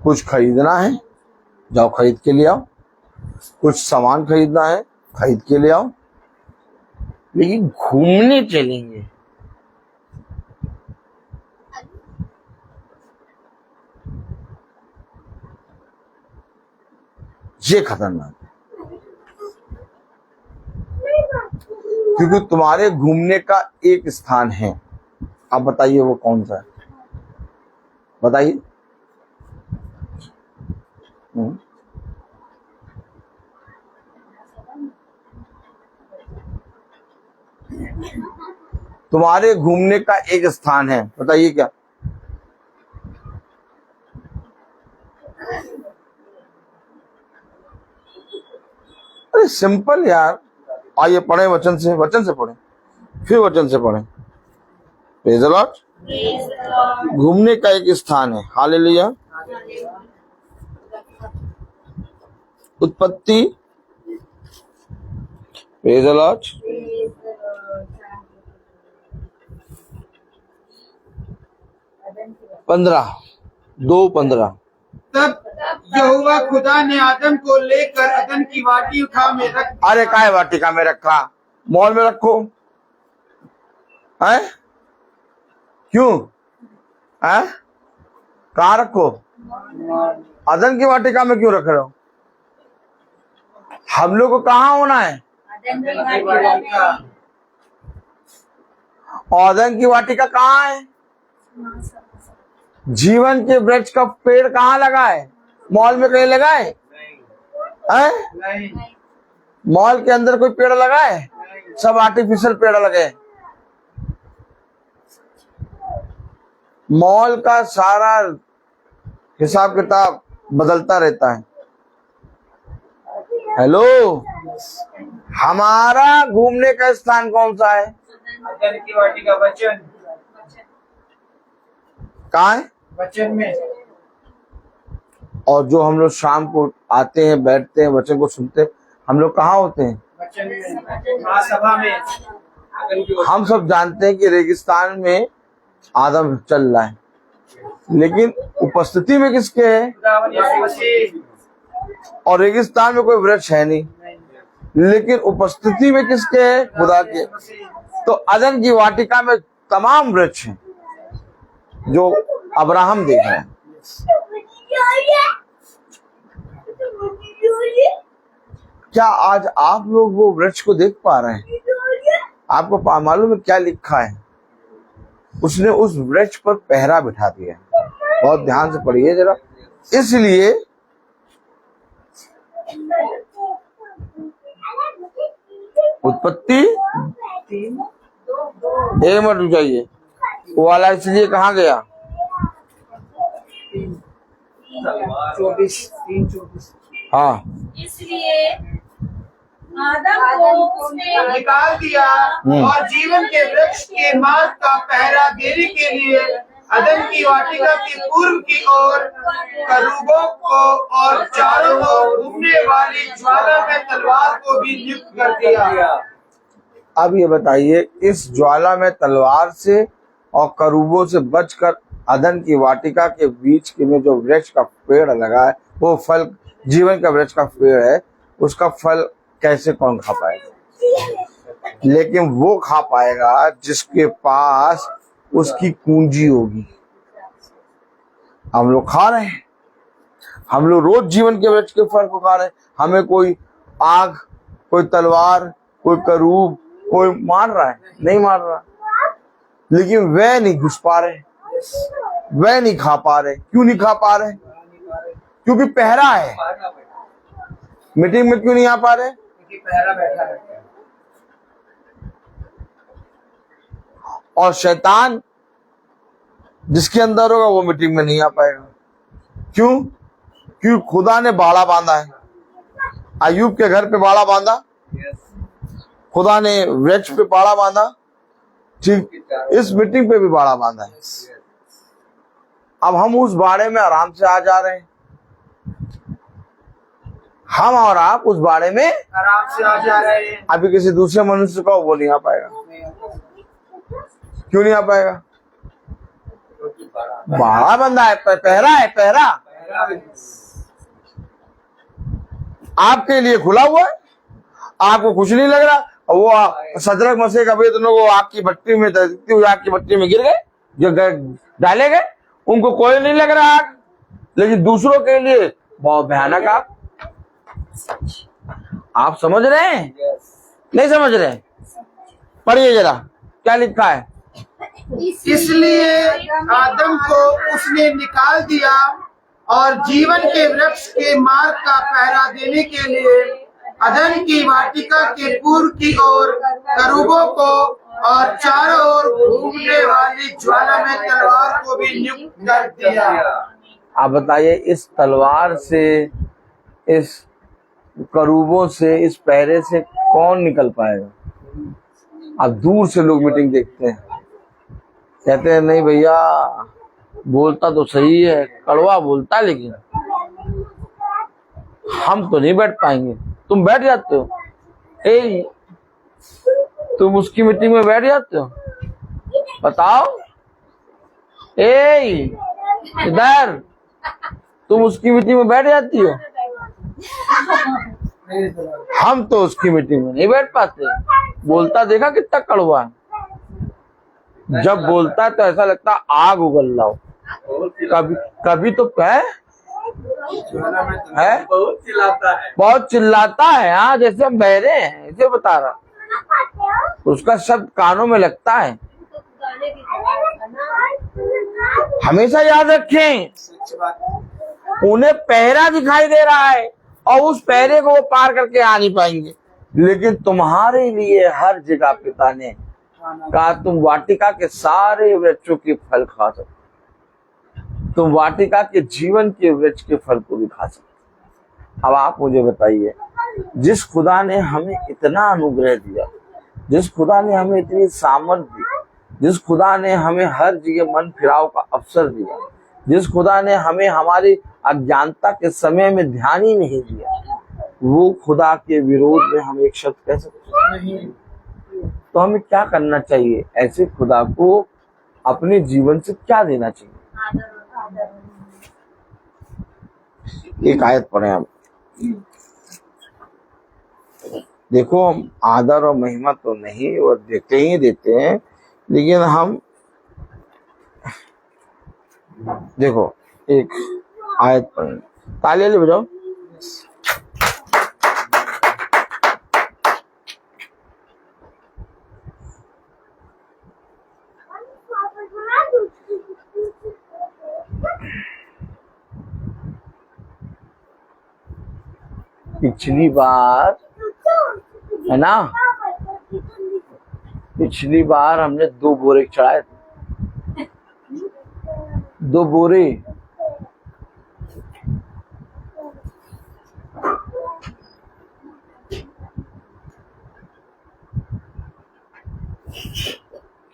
कुछ खरीदना है, जाओ खरीद के ले आओ। कुछ सामान खरीदना है, खरीद के ले आओ। लेकिन घूमने चलेंगे, ये खतरनाक है। क्योंकि तुम्हारे घूमने का एक स्थान है। आप बताइए वो कौन सा है? बताइए। तुम्हारे घूमने का एक स्थान है, बताइए क्या? अरे सिंपल यार। आइए पढ़े वचन से, वचन से पढ़े, फिर वचन से पढ़े। Praise the Lord. घूमने का एक स्थान है। हालेलुया। उत्पत्ति, प्रेज़ द लॉर्ड, 15:2-15। तब यहोवा खुदा ने आदम को लेकर अदन की वाटिका में रख। अरे काय वाटिका में रखा? मॉल में रखो है? क्यों है? कहाँ रखो? अदन की वाटिका में क्यों रख रहे हो? हम लोग को कहाँ होना है? अदन की वाटिका कहाँ है? जीवन के वृक्ष का पेड़ कहाँ लगा है? मॉल में कहीं लगा है? नहीं। मॉल के अंदर कोई पेड़ लगा है? सब आर्टिफिशियल पेड़ लगे। मॉल का सारा हिसाब किताब बदलता रहता है। हेलो, हमारा घूमने का स्थान कौन सा है? अदन की वाटिका वचन। कहाँ है? वचन में। और जो हम लोग शाम को आते हैं, बैठते हैं, वचन को सुनते हैं, हम लोग कहाँ होते हैं? वचन में, महासभा में। हम सब जानते हैं कि रेगिस्तान में आदम चल रहा है, लेकिन उपस्थिति में किसके है? खुदावन यीशु मसीह। और रेगिस्तान में कोई वृक्ष है नहीं, लेकिन उपस्थिति में किसके है? खुदा के। तो अदन की वाटिका में तमाम वृक्ष हैं जो अब्राहम देख रहे हैं। क्या आज आप लोग वो वृक्ष को देख पा रहे हैं? आपको मालूम है क्या लिखा है? उसने उस वृक्ष पर पहरा बिठा दिया। बहुत ध्यान से पढ़िए जरा। इसलिए उत्पत्ति 1 मिनट रुक जाइए, वो वाला इसलिए कहाँ गया? 24 हाँ, इसलिए आदम को उसने निकाल दिया और जीवन के वृक्ष के मार्ग का पहरा देने के लिए अदन की वाटिका की पूर्व की ओर करूबों को और चारों ओर घूमने वाली ज्वाला में तलवार को भी नियुक्त कर दिया। अब ये बताइए, इस ज्वाला में तलवार से और करूबों से बचकर अदन की वाटिका के बीच के में जो वृक्ष का पेड़ लगा है, वो फल जीवन का वृक्ष का पेड़ है, उसका फल कैसे कौन खा पाएगा? लेकिन वो खा पाएगा जिसके पास उसकी कुंजी होगी। हम लोग खा रहे हैं, हम लोग रोज जीवन के वृक्ष के फल को खा रहे हैं। हमें कोई आग, कोई तलवार, कोई करूब, कोई मार रहा है? नहीं मार रहा, लेकिन वह नहीं घुस पा रहे, वह नहीं खा पा रहे। क्यों नहीं खा पा रहे? क्योंकि पहरा है। मीटिंग में क्यों नहीं आ पा रहे? पहरा बैठा है। और शैतान जिसके अंदर होगा वो मीटिंग में नहीं आ पाएगा। क्यों? क्योंकि खुदा ने बाड़ा बांधा है। अय्यूब के घर पे बाड़ा बांधा, खुदा ने वृक्ष पे बाड़ा बांधा, ठीक इस मीटिंग पे भी बाड़ा बांधा है। अब हम उस बाड़े में आराम से आ जा रहे हैं। हम और आप उस बाड़े में आराम से आ जा रहे हैं। अभी किसी दूसरे मनुष्य का वो नहीं आ पाएगा। क्यों नहीं आ पाएगा? बाड़ा बंधा है, पहरा है, पहरा आपके लिए खुला हुआ है। आपको कुछ नहीं लग रहा। वो सदरक मसीह का वेदनों को आपकी भट्टी में, आपकी भट्टी में गिर गए, जो डाले गए, उनको कोई नहीं लग रहा आग, लेकिन दूसरों के लिए बहुत भयानक आग। आप समझ रहे हैं? नहीं समझ रहे? पढ़िए जरा क्या लिखा है। इसलिए आदम को उसने निकाल दिया और जीवन के वृक्ष के मार्ग का पहरा देने के लिए अदन की वाटिका के पूर्व की ओर करूबों को और चारों ओर घूमने वाली ज्वाला में तलवार को भी नियुक्त कर दिया। आप बताइए, इस तलवार से, इस करूबों से, इस पहरे से कौन निकल पाएगा? अब दूर से लोग मीटिंग देखते हैं, कहते हैं नहीं भैया बोलता तो सही है, कड़वा बोलता है, लेकिन हम तो नहीं बैठ पाएंगे। तुम बैठ जाते हो, तुम उसकी मीटिंग में बैठ जाते हो? बताओ, इधर तुम उसकी मीटिंग में बैठ जाती हो? हम तो उसकी मीटिंग में नहीं बैठ पाते। बोलता देखा कितना कड़वा है। जब बोलता है तो ऐसा लगता है आग उगल रहा हो। कभी तो है बहुत चिल्लाता है। हाँ, जैसे हम बहरे हैं, इसे बता रहा। उसका शब्द कानों में लगता है। हमेशा याद रखें, उन्हें पहरा दिखाई दे रहा है और उस पहरे को वो पार करके आ नहीं पाएंगे, लेकिन तुम्हारे लिए हर जगह पिता ने कहा तुम वाटिका के सारे वृक्षों के फल खा सकते, तुम वाटिका के जीवन के वृक्ष के फल को भी खा सकते। अब आप मुझे बताइए, जिस खुदा ने हमें इतना अनुग्रह दिया, जिस खुदा ने हमें इतनी सामर्थ दी, जिस खुदा ने हमें हर जगह मन फिराव का अवसर दिया, जिस खुदा ने हमें हमारी अज्ञानता के समय में ध्यान ही नहीं दिया, वो खुदा के विरोध में हम एक शब्द कह सकते हैं? तो हमें क्या करना चाहिए? ऐसे खुदा को अपने जीवन से क्या देना चाहिए? एक आयत पढ़े हम, देखो, हम आदर और महिमा तो नहीं और देते ही देते हैं, लेकिन हम देखो एक आयत पढ़, तालियां ले बजाओ। पिछली बार है ना, पिछली बार हमने 2 बोरे चढ़ाए थे, 2 बोरे।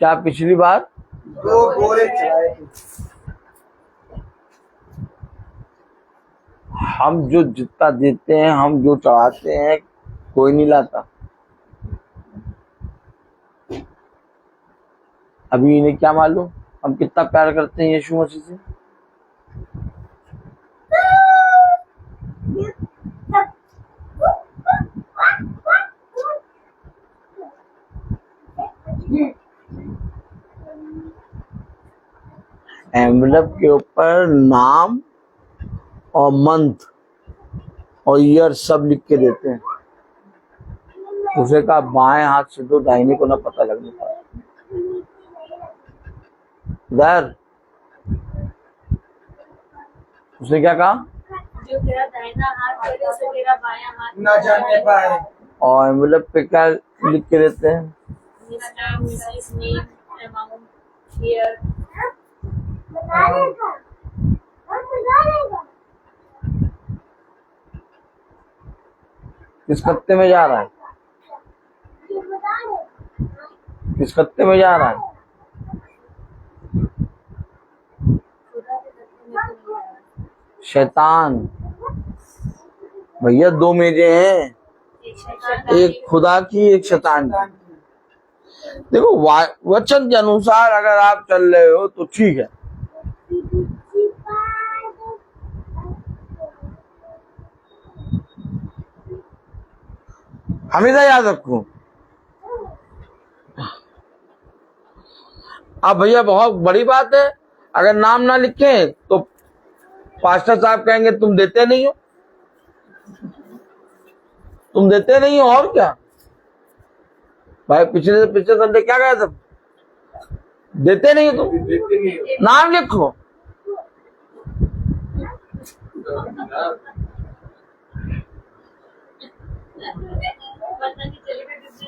क्या पिछली बार 2 बोरे चढ़ाए थे। हम जो जितना देते हैं, हम जो चढ़ाते हैं, कोई नहीं लाता। अभी इन्हें क्या मालूम हम कितना प्यार करते हैं यीशु मसीह से। एनवेलप के ऊपर नाम और मंथ और ईयर सब लिख के देते हैं। उसे कहा बाएं हाथ से दो, दाहिने को ना पता लगने पाए। दर उसने क्या कहा, जो तेरा दाहिना हाथ करे उसे तेरा बायां हाथ ना जानने पाए। और एनवेलप पे क्या लिख के देते हैं, mister Mrs name amount year. किस खत्ते में जा रहा है, किस खत्ते में जा रहा है। शैतान भैया 2 मेजे हैं, एक खुदा की एक शैतान की। देखो वचन के अनुसार अगर आप चल रहे हो तो ठीक है, हमेशा याद रखो। अब भैया बहुत बड़ी बात है, अगर नाम ना लिखे तो पास्टर साहब कहेंगे तुम देते नहीं हो, तुम देते नहीं हो। और क्या भाई, पिछले संडे क्या कहा था, देते नहीं हो तुम, नाम लिखो।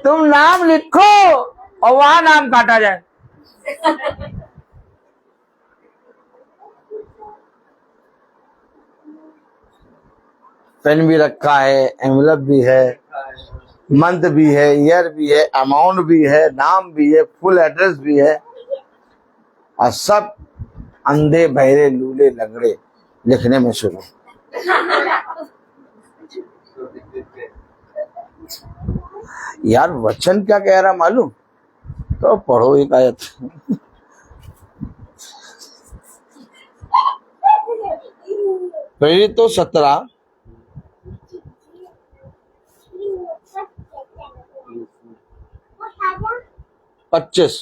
तुम नाम लिखो और वहां नाम काटा जाए। पेन भी रखा है, एनवेलप भी है, मंथ भी है, ईयर भी है, अमाउंट भी है, नाम भी है, फुल एड्रेस भी है, और सब अंधे बहरे लूले लंगड़े लिखने में शुरू। यार वचन क्या कह रहा मालूम, तो पढ़ो एक आयत। प्रेरित तो 17 25।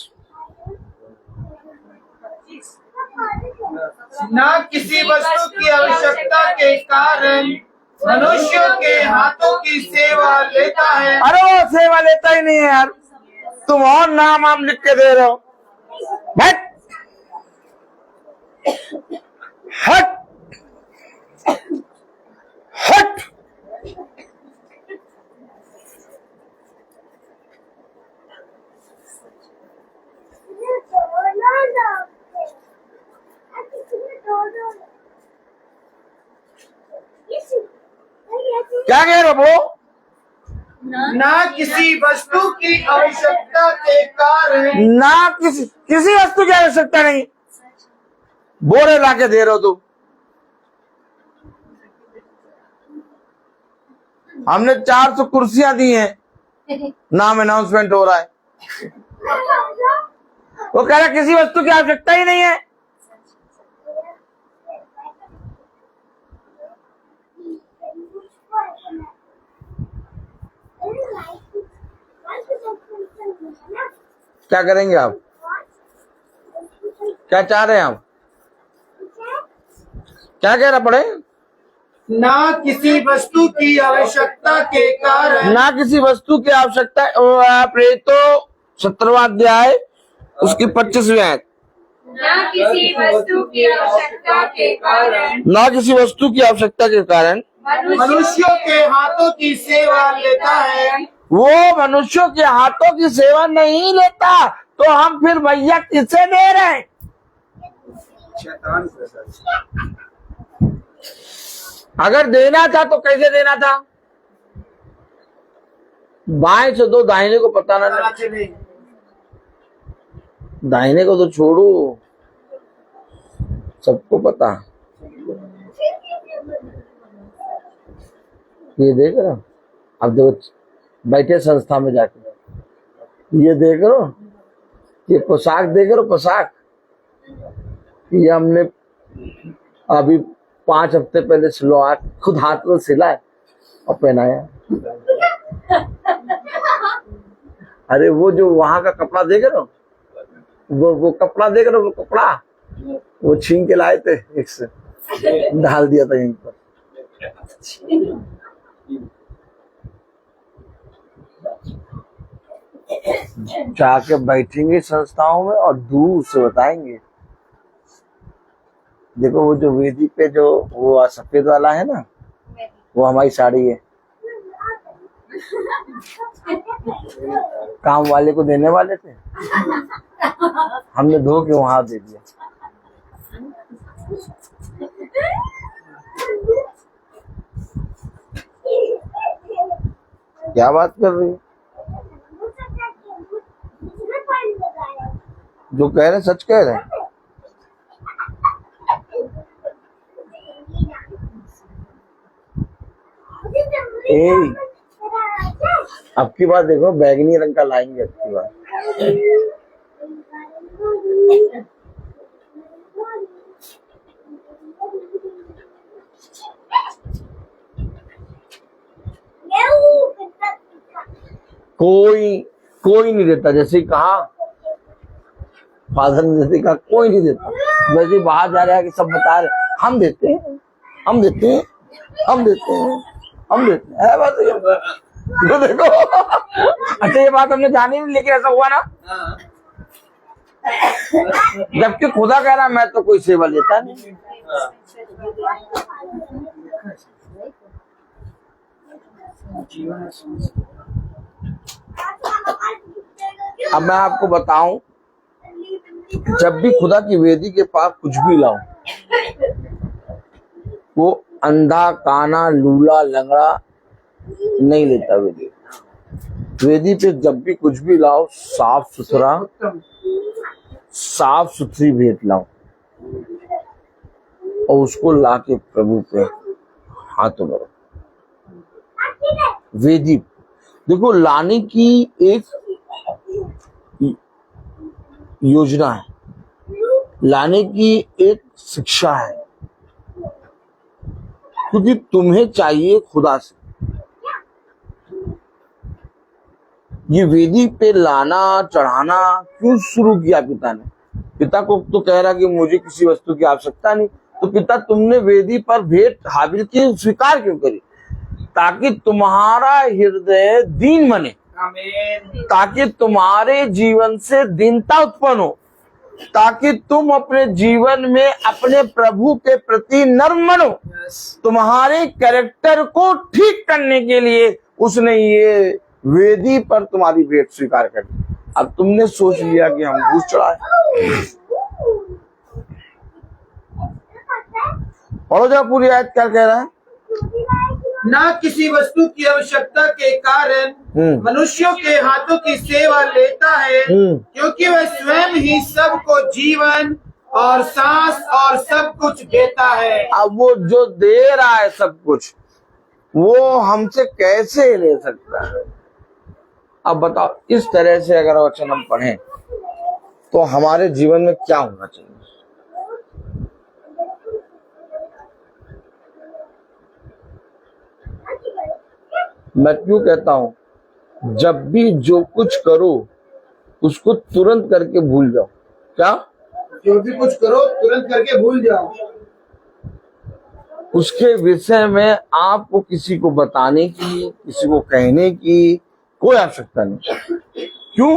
ना किसी वस्तु की आवश्यकता के कारण मनुष्यों के हाथों की सेवा लेता है। अरे वो सेवा लेता ही नहीं है यार, तुम और नाम आम लिख के दे रहे हो। हट हट हट। क्या कह रहे हो? ना किसी वस्तु की आवश्यकता के कारण, ना किसी वस्तु की आवश्यकता नहीं, बोरे लाके दे रहे हो तुम। हमने 400 कुर्सियां दी हैं, नाम अनाउंसमेंट हो रहा है। वो कह रहा किसी वस्तु की आवश्यकता ही नहीं है। क्या करेंगे आप? क्या चाह रहे हैं आप? क्या कह रहा पढ़े? ना किसी वस्तु की आवश्यकता के कारण ना किसी वस्तु की आवश्यकता। प्रेरितो 17वां अध्याय उसकी 25वीं आयत। न किसी वस्तु की आवश्यकता के कारण ना किसी वस्तु की आवश्यकता के कारण मनुष्यों के हाथों की सेवा लेता है। वो मनुष्यों के हाथों की सेवा नहीं लेता, तो हम फिर भैया किसे दे रहे हैं? शैतान को सर। अगर देना था तो कैसे देना था? बाएं से दो, दाहिने को पता ना चले। दाहिने को तो छोड़ो, सबको पता। ये देख रहे हो? अब देखो बैठे संस्था में जाके, ये देख रहे हो, ये पोशाक देख रहे हो, पोशाक ये हमने अभी 5 हफ्ते पहले सिलवा, खुद हाथ में सिला है और पहनाया। अरे वो जो वहां का कपड़ा देख रहे हो, वो कपड़ा देख रहे हो, वो कपड़ा वो छीन के लाए थे, एक से डाल दिया था यहीं पर। जाके बैठेंगे संस्थाओं में और दूर से बताएंगे, देखो वो जो वेदी पे जो वो सफेद वाला है ना, वो हमारी साड़ी है, काम वाले को देने वाले थे, हमने धो के वहां दे दिया। क्या बात कर रही है? जो कह रहे हैं सच कह रहे हैं। अब की बार देखो बैगनी रंग का लाएंगे अब की बार। कोई नहीं देता, जैसे कहा फादर ने, जैसे कहा कोई नहीं देता, वैसे बाहर जा रहा है कि सब बता रहे हम देते हैं, हम देते हैं, हम देते हैं, हम देते हैं, है बात तो देखो। अच्छा ये बात हमने जानी नहीं, लेकिन ऐसा हुआ ना, जबकि खुदा कह रहा है मैं तो कोई सेवा लेता नहीं। अब मैं आपको बताऊं, जब भी खुदा की वेदी के पास कुछ भी लाओ, वो अंधा काना लूला लंगड़ा नहीं लेता वेदी। वेदी पे जब भी कुछ भी लाओ, साफ सुथरा, साफ सुथरी भेंट लाओ और उसको लाके प्रभु पे हाथों करो। वेदी देखो लाने की एक योजना है, लाने की एक शिक्षा है, क्योंकि तुम्हें चाहिए खुदा से। ये वेदी पे लाना चढ़ाना क्यों शुरू किया पिता ने? पिता को तो कह रहा कि मुझे किसी वस्तु की आवश्यकता नहीं, तो पिता तुमने वेदी पर भेंट हाबिल की स्वीकार क्यों करी? ताकि तुम्हारा हृदय दीन बने, ताकि तुम्हारे जीवन से दीनता उत्पन्न हो, ताकि तुम अपने जीवन में अपने प्रभु के प्रति नर्म बनो। तुम्हारे कैरेक्टर को ठीक करने के लिए उसने ये वेदी पर तुम्हारी भेंट स्वीकार कर ली। अब तुमने सोच लिया कि हम घूस चढ़ाए। पढ़ो जब पूरी आयत क्या कह रहा है। ना किसी वस्तु की आवश्यकता के कारण मनुष्यों के हाथों की सेवा लेता है, क्योंकि वह स्वयं ही सबको जीवन और सांस और सब कुछ देता है। अब वो जो दे रहा है सब कुछ, वो हमसे कैसे ले सकता है? अब बताओ, इस तरह से अगर वचन हम पढ़ें तो हमारे जीवन में क्या होना चाहिए? मैं क्यों कहता हूं जब भी जो कुछ करो उसको तुरंत करके भूल जाओ। क्या? जो भी कुछ करो तुरंत करके भूल जाओ। उसके विषय में आपको किसी को बताने की, किसी को कहने की कोई आवश्यकता नहीं। क्यों?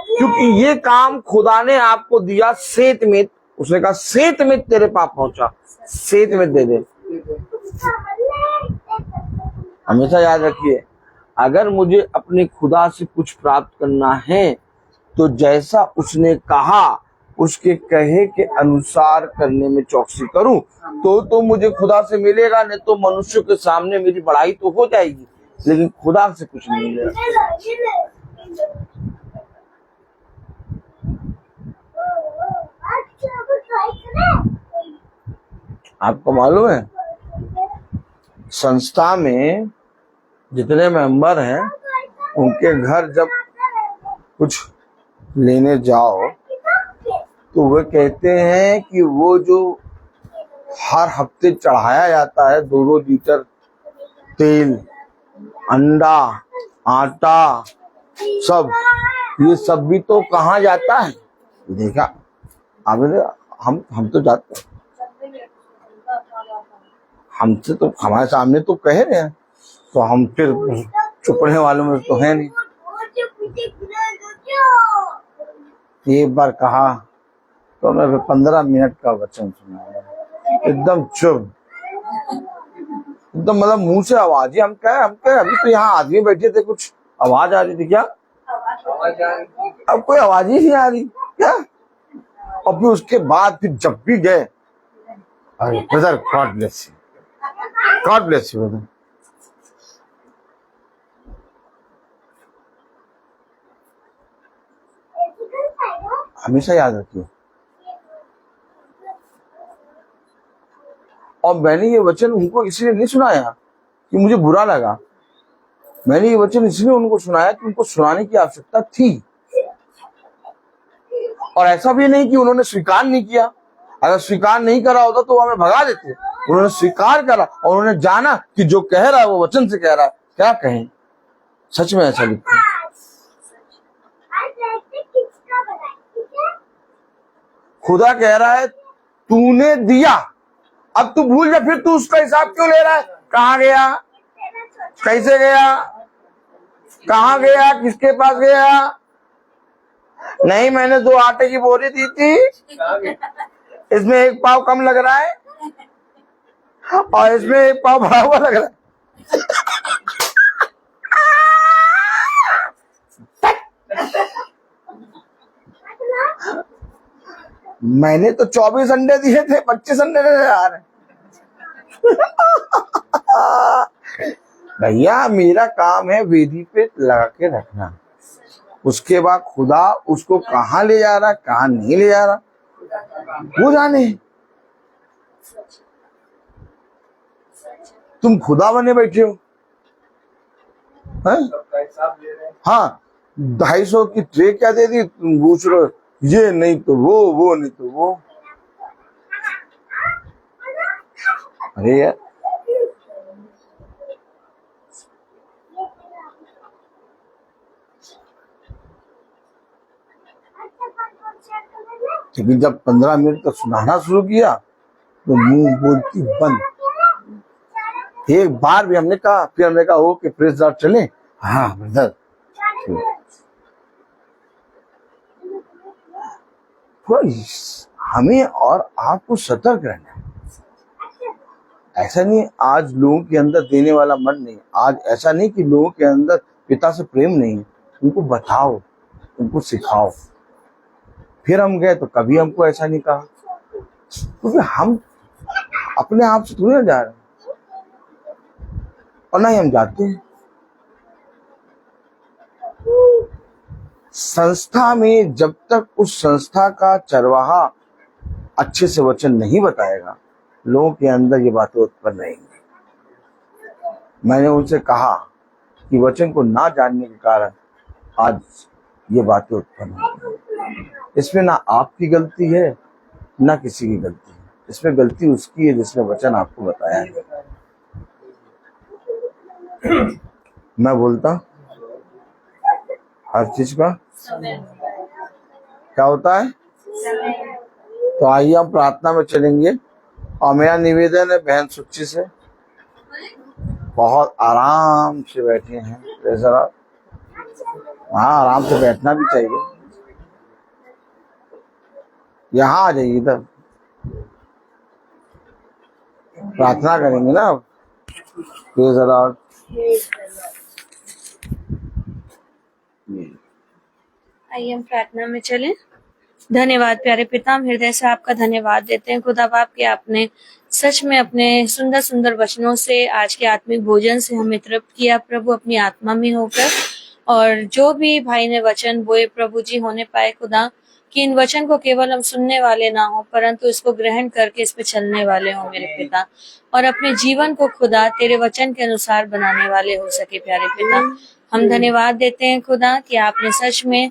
क्योंकि ये काम खुदा ने आपको दिया सेत में। उसने कहा सेत में तेरे पाप पहुंचा, सेत में दे दे। हमेशा याद रखिए, अगर मुझे अपने खुदा से कुछ प्राप्त करना है तो जैसा उसने कहा उसके कहे के अनुसार करने में चौकसी करूं तो मुझे खुदा से मिलेगा। नहीं तो मनुष्य के सामने मेरी बड़ाई तो हो जाएगी, लेकिन खुदा से कुछ नहीं मिलेगा। आपको मालूम है, संस्था में जितने मेंबर हैं उनके घर जब कुछ लेने जाओ तो वे कहते हैं कि वो जो हर हफ्ते चढ़ाया जाता है 2-2 लीटर तेल, अंडा, आटा, सब, ये सब भी तो कहाँ जाता है? देखा आपने? हम तो जाते हैं, हमसे तो हमारे सामने तो कह रहे हैं, तो हम फिर चुपने वालों में तो है नहीं। एक बार कहा तो मैं 15 मिनट का वचन सुना, एकदम चुप, एकदम मतलब मुंह से आवाज ही। हम कहे अभी तो यहाँ आदमी बैठे थे, कुछ आवाज आ रही थी क्या? अब कोई आवाज ही नहीं आ रही क्या? और फिर उसके बाद फिर जब भी गए, अरे brother God bless you, God bless you brother. हमेशा याद रखिए। और मैंने ये वचन उनको इसलिए नहीं सुनाया कि मुझे बुरा लगा, मैंने ये वचन इसलिए उनको सुनाया कि उनको सुनाने की आवश्यकता थी। और ऐसा भी नहीं कि उन्होंने स्वीकार नहीं किया। अगर स्वीकार नहीं करा होता तो वो हमें भगा देते। उन्होंने स्वीकार करा और उन्होंने जाना कि जो कह रहा है वो वचन से कह रहा है। क्या कहें, सच में ऐसा लिखा है। खुदा कह रहा है तूने दिया, अब तू भूल जा, फिर तू उसका हिसाब क्यों ले रहा है? कहाँ गया, कैसे गया, कहाँ गया, किसके पास गया? नहीं, मैंने 2 आटे की बोरी दी थी, इसमें 1 पाव कम लग रहा है और इसमें 1 पाव बढ़ा हुआ लग रहा है। मैंने तो 24 अंडे दिए थे, 25 अंडे दे यार। भैया मेरा काम है वेदी पे लगा के रखना, उसके बाद खुदा उसको कहाँ ले जा रहा, कहाँ नहीं ले जा रहा वो जाने। तुम खुदा बने बैठे हो, हाँ 250 की ट्रे क्या दे दी, तुम पूछ रहे हो ये नहीं तो वो नहीं तो वो। अरे यार लेकिन जब 15 मिनट तक सुनाना शुरू किया तो मुंह बोलती बंद। एक बार भी हमने कहा, फिर हमने कहा ओके प्रेस लॉर्ड चले, हाँ ब्रदर। हमें और आपको सतर्क रहना है। ऐसा नहीं आज लोगों के अंदर देने वाला मन नहीं, आज ऐसा नहीं कि लोगों के अंदर पिता से प्रेम नहीं है, उनको बताओ, उनको सिखाओ। फिर हम गए तो कभी हमको ऐसा नहीं कहा, क्योंकि हम अपने आप से थोड़ी ना जा रहे और ना ही हम जाते हैं। संस्था में जब तक उस संस्था का चरवाहा अच्छे से वचन नहीं बताएगा, लोगों के अंदर ये बातें उत्पन्न रहेंगी। मैंने उनसे कहा कि वचन को ना जानने के कारण आज ये बातें उत्पन्न होंगी। इसमें ना आपकी गलती है ना किसी की गलती है, इसमें गलती उसकी है जिसने वचन आपको बताया है। मैं बोलता हर चीज का समय क्या होता है। समय तो आइए हम प्रार्थना में चलेंगे और मेरा निवेदन है बहन सुच्ची से, बहुत आराम से बैठे हैं जरा, हाँ आराम से बैठना भी चाहिए। यहाँ आ जाइए, इधर प्रार्थना करेंगे ना अब। ये जरा आइए हम प्रार्थना में चलें। धन्यवाद प्यारे पिता, हम हृदय से आपका धन्यवाद देते हैं खुदा बाप कि आपने सच में अपने सुंदर सुंदर वचनों से आज के आत्मिक भोजन से हमें तृप्त किया प्रभु, अपनी आत्मा में होकर। और जो भी भाई ने वचन बोए प्रभु जी, होने पाए खुदा कि इन वचन को केवल हम सुनने वाले ना हो, परंतु इसको ग्रहण करके इस पे चलने वाले हो मेरे पिता, और अपने जीवन को खुदा तेरे वचन के अनुसार बनाने वाले हो सके प्यारे पिता। हम धन्यवाद देते हैं खुदा कि आपने सच में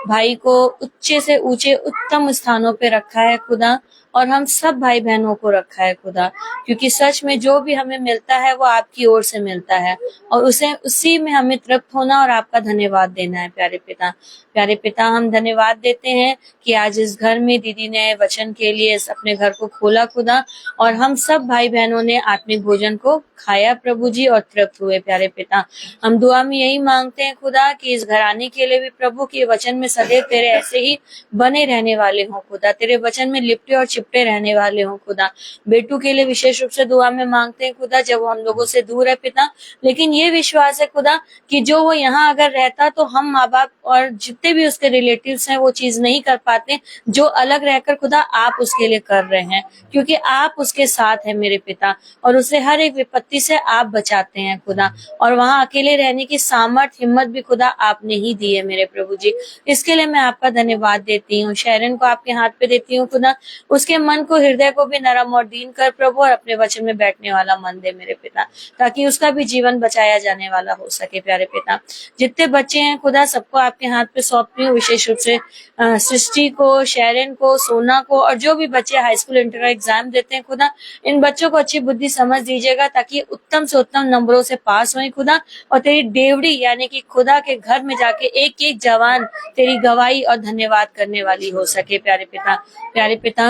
भाई को ऊंचे से ऊंचे उत्तम स्थानों पे रखा है खुदा, और हम सब भाई बहनों को रखा है खुदा, क्योंकि सच में जो भी हमें मिलता है वो आपकी ओर से मिलता है, और उसे उसी में हमें तृप्त होना और आपका धन्यवाद देना है प्यारे पिता। प्यारे पिता, हम धन्यवाद देते हैं कि आज इस घर में दीदी ने वचन के लिए अपने घर को खोला खुदा, और हम सब भाई बहनों ने आत्मिक भोजन को खाया प्रभु जी और तृप्त हुए प्यारे पिता। हम दुआ में यही मांगते हैं खुदा कि इस घराने के लिए भी प्रभु के वचन में सदैव तेरे ऐसे ही बने रहने वाले हों खुदा, तेरे वचन में लिपटे और चिपटे रहने वाले हों खुदा। बेटू के लिए विशेष रूप से दुआ में मांगते हैं खुदा, जब वो हम लोगों से दूर है पिता, लेकिन ये विश्वास है खुदा कि जो वो यहाँ अगर रहता तो हम माँ बाप और जितने भी उसके रिलेटिव्स हैं वो चीज नहीं कर पाते जो अलग रहकर खुदा आप उसके लिए कर रहे हैं, क्योंकि आप उसके साथ है मेरे पिता, और उसे हर एक विपत्ति से आप बचाते हैं खुदा, और वहाँ अकेले रहने की सामर्थ हिम्मत भी खुदा आपने ही दी है मेरे प्रभु जी। इसके लिए मैं आपका धन्यवाद देती हूँ। शहरन को आपके हाथ पे देती हूँ खुदा, उसके मन को हृदय को भी नरम और दीन कर प्रभु, और अपने वचन में बैठने वाला मन दे मेरे पिता, ताकि उसका भी जीवन बचाया जाने वाला हो सके प्यारे पिता। जितने बच्चे हैं खुदा सबको आपके हाथ पे सौंपती हूँ, विशेष रूप से सृष्टि को, शैरन को, सोना को, और जो भी बच्चे हाई स्कूल इंटर का एग्जाम देते हैं खुदा, इन बच्चों को अच्छी बुद्धि समझ दीजिएगा ताकि उत्तम से उत्तम नंबरों से पास हों खुदा, और तेरी डेवड़ी यानी कि खुदा के घर में जाके एक एक जवान तेरी गवाही और धन्यवाद करने वाली हो सके प्यारे पिता। प्यारे पिता,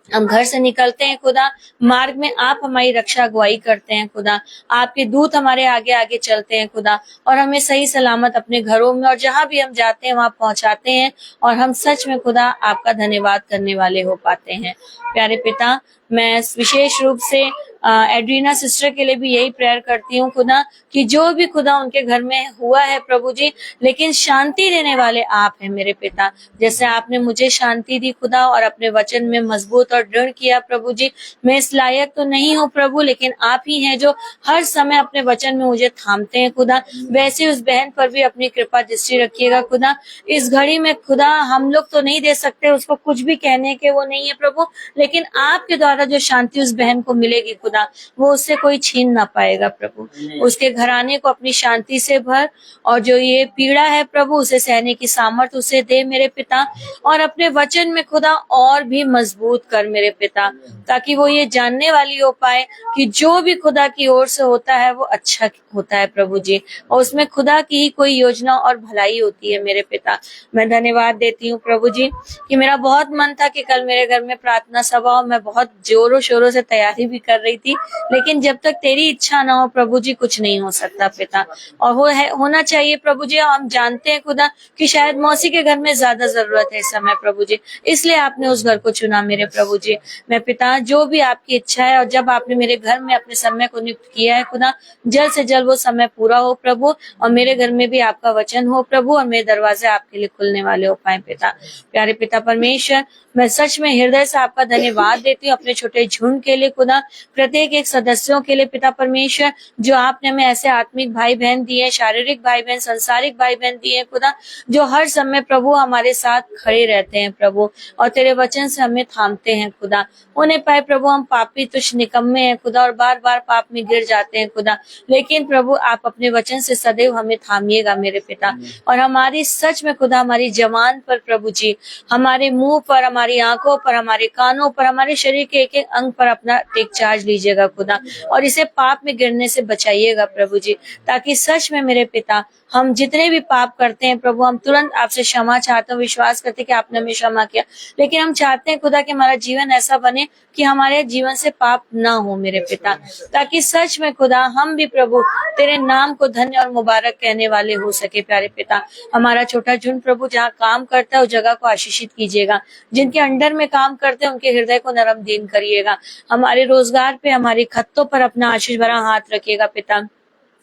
हम घर से निकलते हैं खुदा, मार्ग में आप हमारी रक्षा अगुवाई करते हैं खुदा, आपके दूत हमारे आगे आगे चलते हैं खुदा, और हमें सही सलामत अपने घरों में और जहां भी हम जाते हैं वहां पहुंचाते हैं, और हम सच में खुदा आपका धन्यवाद करने वाले हो पाते हैं प्यारे पिता। मैं विशेष रूप से एड्रीना सिस्टर के लिए भी यही प्रेयर करती हूँ खुदा कि जो भी खुदा उनके घर में हुआ है प्रभु जी, लेकिन शांति देने वाले आप हैं मेरे पिता। जैसे आपने मुझे शांति दी खुदा और अपने वचन में मजबूत और दृढ़ किया प्रभु जी, मैं इस लायक तो नहीं हूँ प्रभु, लेकिन आप ही हैं जो हर समय अपने वचन में मुझे थामते हैं खुदा। वैसे उस बहन पर भी अपनी कृपा दृष्टि रखिएगा खुदा। इस घड़ी में खुदा हम लोग तो नहीं दे सकते, उसको कुछ भी कहने के वो नहीं है प्रभु, लेकिन आपके द्वारा जो शांति उस बहन को मिलेगी खुदा, वो उससे कोई छीन ना पाएगा प्रभु। उसके घराने को अपनी शांति से भर, और जो ये पीड़ा है प्रभु उसे सहने की सामर्थ उसे दे मेरे पिता, और अपने वचन में खुदा और भी मजबूत कर मेरे पिता, ताकि वो ये जानने वाली हो पाए कि जो भी खुदा की ओर से होता है वो अच्छा होता है प्रभु जी, और उसमें खुदा की ही कोई योजना और भलाई होती है मेरे पिता। मैं धन्यवाद देती हूँ प्रभु जी कि मेरा बहुत मन था कि कल मेरे घर में प्रार्थना सभा हो, मैं बहुत जोरों शोरों से तैयारी भी कर रही थी, लेकिन जब तक तेरी इच्छा ना हो प्रभु जी कुछ नहीं हो सकता पिता, और वो है होना चाहिए प्रभु जी। हम जानते हैं खुदा कि शायद मौसी के घर में ज्यादा जरूरत है इस समय प्रभु जी, इसलिए आपने उस घर को चुना मेरे प्रभु जी। मैं पिता, जो भी आपकी इच्छा है और जब आपने मेरे घर में अपने समय को नियुक्त किया है खुदा, जल्द से जल्द वो समय पूरा हो प्रभु, और मेरे घर में भी आपका वचन हो प्रभु, और मेरे दरवाजे आपके लिए खुलने वाले हो पाए पिता। प्यारे पिता परमेश्वर, मैं सच में हृदय से आपका धन्यवाद देती हूँ अपने छोटे झुंड के लिए खुदा, प्रत्येक एक सदस्यों के लिए पिता परमेश्वर, जो आपने हमें ऐसे आत्मिक भाई बहन दिए, शारीरिक भाई बहन, संसारिक भाई बहन दिए खुदा, जो हर समय प्रभु हमारे साथ खड़े रहते हैं प्रभु, और तेरे वचन से हमें थामते हैं खुदा। होने पाए प्रभु हम पापी तुच्छ निकम्मे हैं खुदा, और बार बार पाप में गिर जाते हैं खुदा, लेकिन प्रभु आप अपने वचन से सदैव हमें थामिएगा मेरे पिता, और हमारी सच में खुदा हमारी जवान पर प्रभु जी, हमारे मुंह पर, हमारी आंखों पर, हमारे कानों पर, हमारे शरीर के एक एक अंग पर अपना टेक चार्ज लीजिए लीजिएगा खुदा, और इसे पाप में गिरने से बचाइएगा प्रभु जी, ताकि सच में मेरे पिता हम जितने भी पाप करते हैं प्रभु, हम तुरंत आपसे क्षमा चाहते हैं, विश्वास करते हैं कि आपने हमें क्षमा किया, लेकिन हम चाहते हैं खुदा कि हमारा जीवन ऐसा बने कि हमारे जीवन से पाप ना हो मेरे पिता, ताकि सच में खुदा हम भी प्रभु तेरे नाम को धन्य और मुबारक कहने वाले हो सके। प्यारे पिता, हमारा छोटा झुंड प्रभु जहाँ काम करता है उस जगह को आशीषित कीजिएगा, जिनके अंडर में काम करते हैं उनके हृदय को नरम दीन करिएगा, हमारे रोजगार पे, हमारी खत्तों पर अपना आशीष भरा हाथ रखिएगा पिता।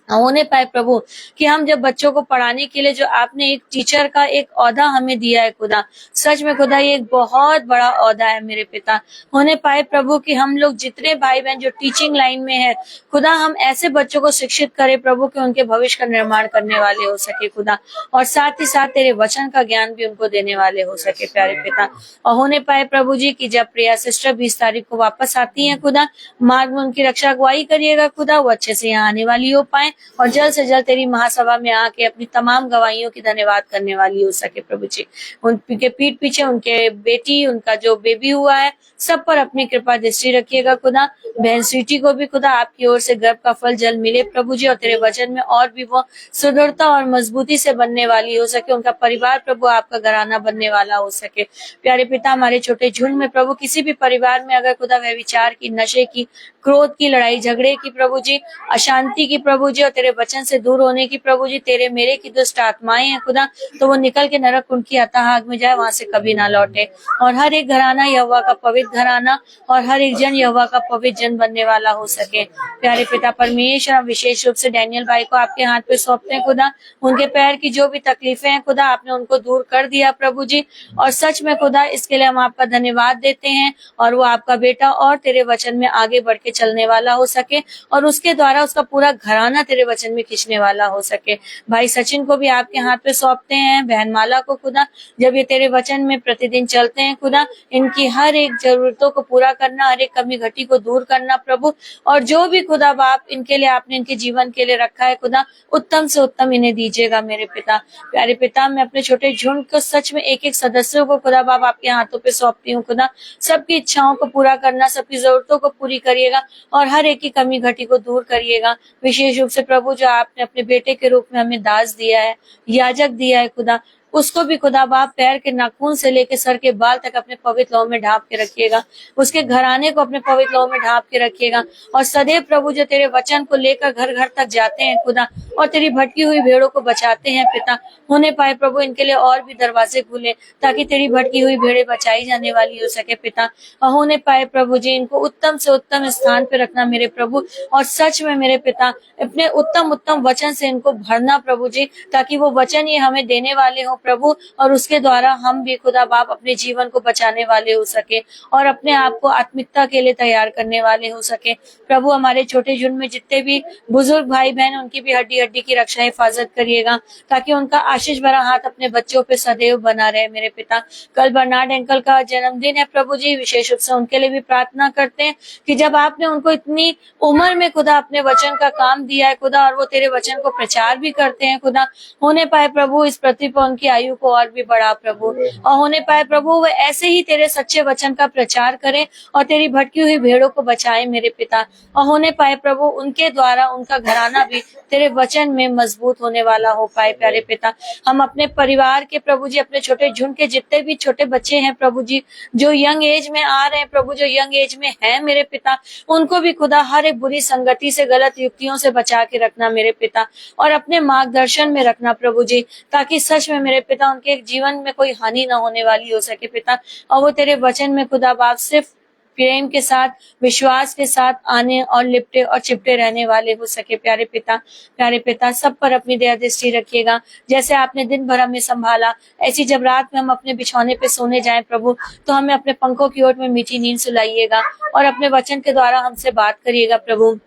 होने पाए प्रभु कि हम जब बच्चों को पढ़ाने के लिए जो आपने एक टीचर का एक ओहदा हमें दिया है खुदा, सच में खुदा ये एक बहुत बड़ा ओहदा है मेरे पिता। होने पाए प्रभु कि हम लोग जितने भाई बहन जो टीचिंग लाइन में है खुदा, हम ऐसे बच्चों को शिक्षित करें प्रभु कि उनके भविष्य का निर्माण करने वाले हो सके खुदा, और साथ ही साथ तेरे वचन का ज्ञान भी उनको देने वाले हो सके प्यारे पिता। और होने पाए प्रभु जी कि जब प्रिया सिस्टर 20 तारीख को वापस आती है खुदा, मार्ग में उनकी रक्षा अगुवाई करिएगा खुदा, वो अच्छे से यहाँ आने वाली हो पाए और जल्द से जल्द तेरी महासभा में आके अपनी तमाम गवाहियों की धन्यवाद करने वाली हो सके प्रभु जी। उनके पीठ पीछे उनके बेटी, उनका जो बेबी हुआ है, सब पर अपनी कृपा दृष्टि रखिएगा खुदा। बहन स्वीटी को भी खुदा आपकी ओर से गर्भ का फल जल मिले प्रभु जी, और तेरे वचन में और भी वो सुदृढ़ता और मजबूती से बनने वाली हो सके, उनका परिवार प्रभु आपका घराना बनने वाला हो सके। प्यारे पिता, हमारे छोटे झुंड में प्रभु किसी भी परिवार में अगर खुदा व्यभिचार की, नशे की, क्रोध की, लड़ाई झगड़े की प्रभु जी, अशांति की प्रभु जी, और तेरे वचन से दूर होने की प्रभु जी, तेरे मेरे की दुष्ट आत्माएं हैं खुदा, तो वो निकल के नरक कुंड की अथाह आग में जाए, वहां से कभी ना लौटे, और हर एक घराना यहोवा का पवित्र घराना और हर एक जन यहोवा का पवित्र जन बनने वाला हो सके। प्यारे पिता परमेश्वर, विशेष रूप से डैनियल भाई को आपके हाथ पे सौंपते हैं खुदा, उनके पैर की जो भी तकलीफें हैं खुदा, आपने उनको दूर कर दिया प्रभु जी, और सच में खुदा इसके लिए हम आपका धन्यवाद देते हैं, और वो आपका बेटा और तेरे वचन में आगे बढ़ के चलने वाला हो सके, और उसके द्वारा उसका पूरा घराना तेरे वचन में खींचने वाला हो सके। भाई सचिन को भी आपके हाथ पे सौंपते हैं, बहन माला को खुदा, जब ये तेरे वचन में प्रतिदिन चलते हैं खुदा, इनकी हर एक जरूरतों को पूरा करना, हर एक कमी घटी को दूर करना प्रभु, और जो भी खुदा बाप इनके लिए आपने इनके जीवन के लिए रखा है खुदा, उत्तम से उत्तम इन्हें दीजिएगा मेरे पिता। प्यारे पिता, मैं अपने छोटे झुंड को सच में एक एक सदस्यों को खुदा बाप आपके हाथों पे सौंपती हूँ खुदा, सबकी इच्छाओं को पूरा करना, सबकी जरूरतों को पूरी करिएगा, और हर एक की कमी घटी को दूर करिएगा। विशेष रूप से प्रभु जो आपने अपने बेटे के रूप में हमें दास दिया है, याजक दिया है खुदा, उसको भी खुदा बाप पैर के नाखून से लेकर सर के बाल तक अपने पवित्र लहू में ढांप के रखिएगा, उसके घराने को अपने पवित्र लहू में ढांप के रखिएगा, और सदैव प्रभु जो तेरे वचन को लेकर घर घर तक जाते हैं खुदा, और तेरी भटकी हुई भेड़ों को बचाते हैं पिता, होने पाए प्रभु इनके लिए और भी दरवाजे खुले, ताकि तेरी भटकी हुई भेड़ें बचाई जाने वाली हो सके पिता। और होने पाए प्रभु जी इनको उत्तम से उत्तम स्थान पे रखना मेरे प्रभु, और सच में मेरे पिता अपने उत्तम उत्तम वचन से इनको भरना प्रभु जी, ताकि वो वचन ये हमें देने वाले हो प्रभु, और उसके द्वारा हम भी खुदा बाप अपने जीवन को बचाने वाले हो सके, और अपने आप को आत्मिकता के लिए तैयार करने वाले हो सके प्रभु। हमारे छोटे झुंड में जितने भी बुजुर्ग भाई बहन, उनकी भी हड्डी हड्डी की रक्षा हिफाजत करिएगा, ताकि उनका आशीष भरा हाथ अपने बच्चों पे सदैव बना रहे मेरे पिता। कल बर्नार्ड अंकल का जन्मदिन है प्रभु जी, विशेष रूप से उनके लिए भी प्रार्थना करते हैं कि जब आपने उनको इतनी उम्र में खुदा अपने वचन का काम दिया है खुदा, और वो तेरे वचन को प्रचार भी करते हैं खुदा, होने पाए प्रभु इस पृथ्वी पर उनकी आयु को और भी बढ़ा प्रभु, और होने पाए प्रभु वो ऐसे ही तेरे सच्चे वचन का प्रचार करें और तेरी भटकी हुई भेड़ों को बचाए मेरे पिता। और होने पाए प्रभु उनके द्वारा उनका घराना भी तेरे वचन में मजबूत होने वाला हो पाए प्यारे पिता। हम अपने परिवार के प्रभु जी, अपने छोटे झुंड के जितने भी छोटे बच्चे हैं प्रभु जी, जो यंग एज में आ रहे हैं प्रभु, जो यंग एज में है मेरे पिता, उनको भी खुदा हर एक बुरी संगति से, गलत युक्तियों से बचा के रखना मेरे पिता, और अपने मार्गदर्शन में रखना प्रभु जी, ताकि सच में मेरे पिता उनके जीवन में कोई हानि न होने वाली हो सके पिता, और वो तेरे वचन में खुदा बाप सिर्फ प्रेम के साथ, विश्वास के साथ आने और लिपटे और चिपटे रहने वाले हो सके प्यारे पिता। प्यारे पिता सब पर अपनी दया दृष्टि रखिएगा, जैसे आपने दिन भर हमें संभाला, ऐसी जब रात में हम अपने बिछौने पे सोने जाएं प्रभु, तो हमें अपने पंखों की ओर में मीठी नींद सुलाइएगा, और अपने वचन के द्वारा हमसे बात करिएगा प्रभु,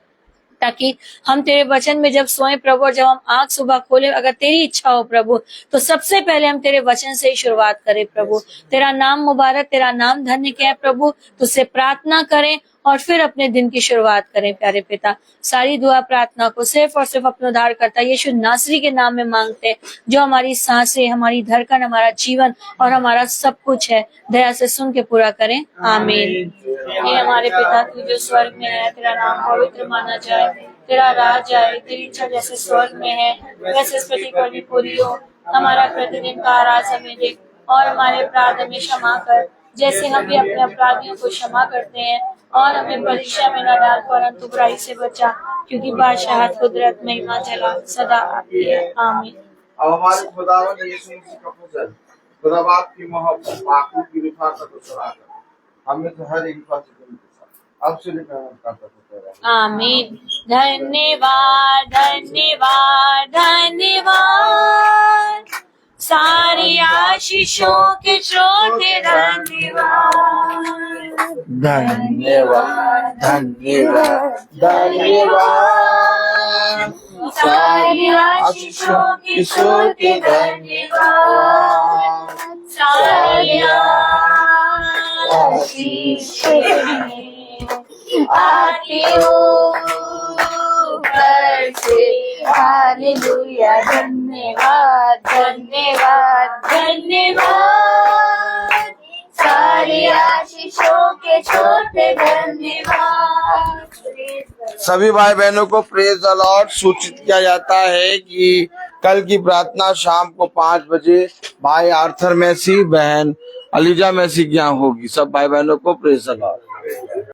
ताकि हम तेरे वचन में जब सोए प्रभु, और जब हम आंख सुबह खोले, अगर तेरी इच्छा हो प्रभु, तो सबसे पहले हम तेरे वचन से ही शुरुआत करें प्रभु। तेरा नाम मुबारक, तेरा नाम धन्य क्या है प्रभु, तुझसे प्रार्थना करें और फिर अपने दिन की शुरुआत करें। प्यारे पिता, सारी दुआ प्रार्थना को सिर्फ और सिर्फ अपने उद्धारकर्ता यीशु नासरी के नाम में मांगते हैं, जो हमारी सांसें, हमारी धड़कन, हमारा जीवन और हमारा सब कुछ है। दया से सुन के पूरा करें। आमीन। हे हमारे पिता, तू जो स्वर्ग में है, तेरा नाम पवित्र माना जाए, तेरा राज आए, तेरी इच्छा जैसे स्वर्ग में है वैसे इस पृथ्वी पर भी पूरी हो। हमारा प्रतिदिन का आहार हमें दे, और हमारे अपराध हमें क्षमा कर, जैसे हम भी अपने अपराधियों को क्षमा करते हैं, और हमें परीक्षा में न डाल, परंतु बुराई से बचा, क्योंकि बादशाहत, कुदरत, महिमा, जलाल सदा आपकी है। आमीन। अब हमारे खुदावन यीशु मसीह का फजल, खुदा बाप की मोहब्बत, आंखों की रिफा का तो सलाह कर हमें तो हर एक हिफाजत के साथ अब से लेकर आमीन। धन्यवाद, धन्यवाद, धन्यवाद, सारी आशीषों के श्रोते धन्यवाद, धन्यवाद, धन्यवाद, धन्यवाद, सारी आशीषों के श्रोते धन्यवाद, सारी आशीषें आती हो ऊपर से। हालेलुया। धन्यवाद, धन्यवाद, धन्यवाद, सारी आशीषों के छोटे धन्यवाद। सभी भाई बहनों को प्रेज द लॉर्ड सूचित किया जाता है कि कल की प्रार्थना शाम को 5 बजे भाई आर्थर मैसी, बहन अलीजा मैसी के यहाँ होगी। सब भाई बहनों को प्रेज द लॉर्ड।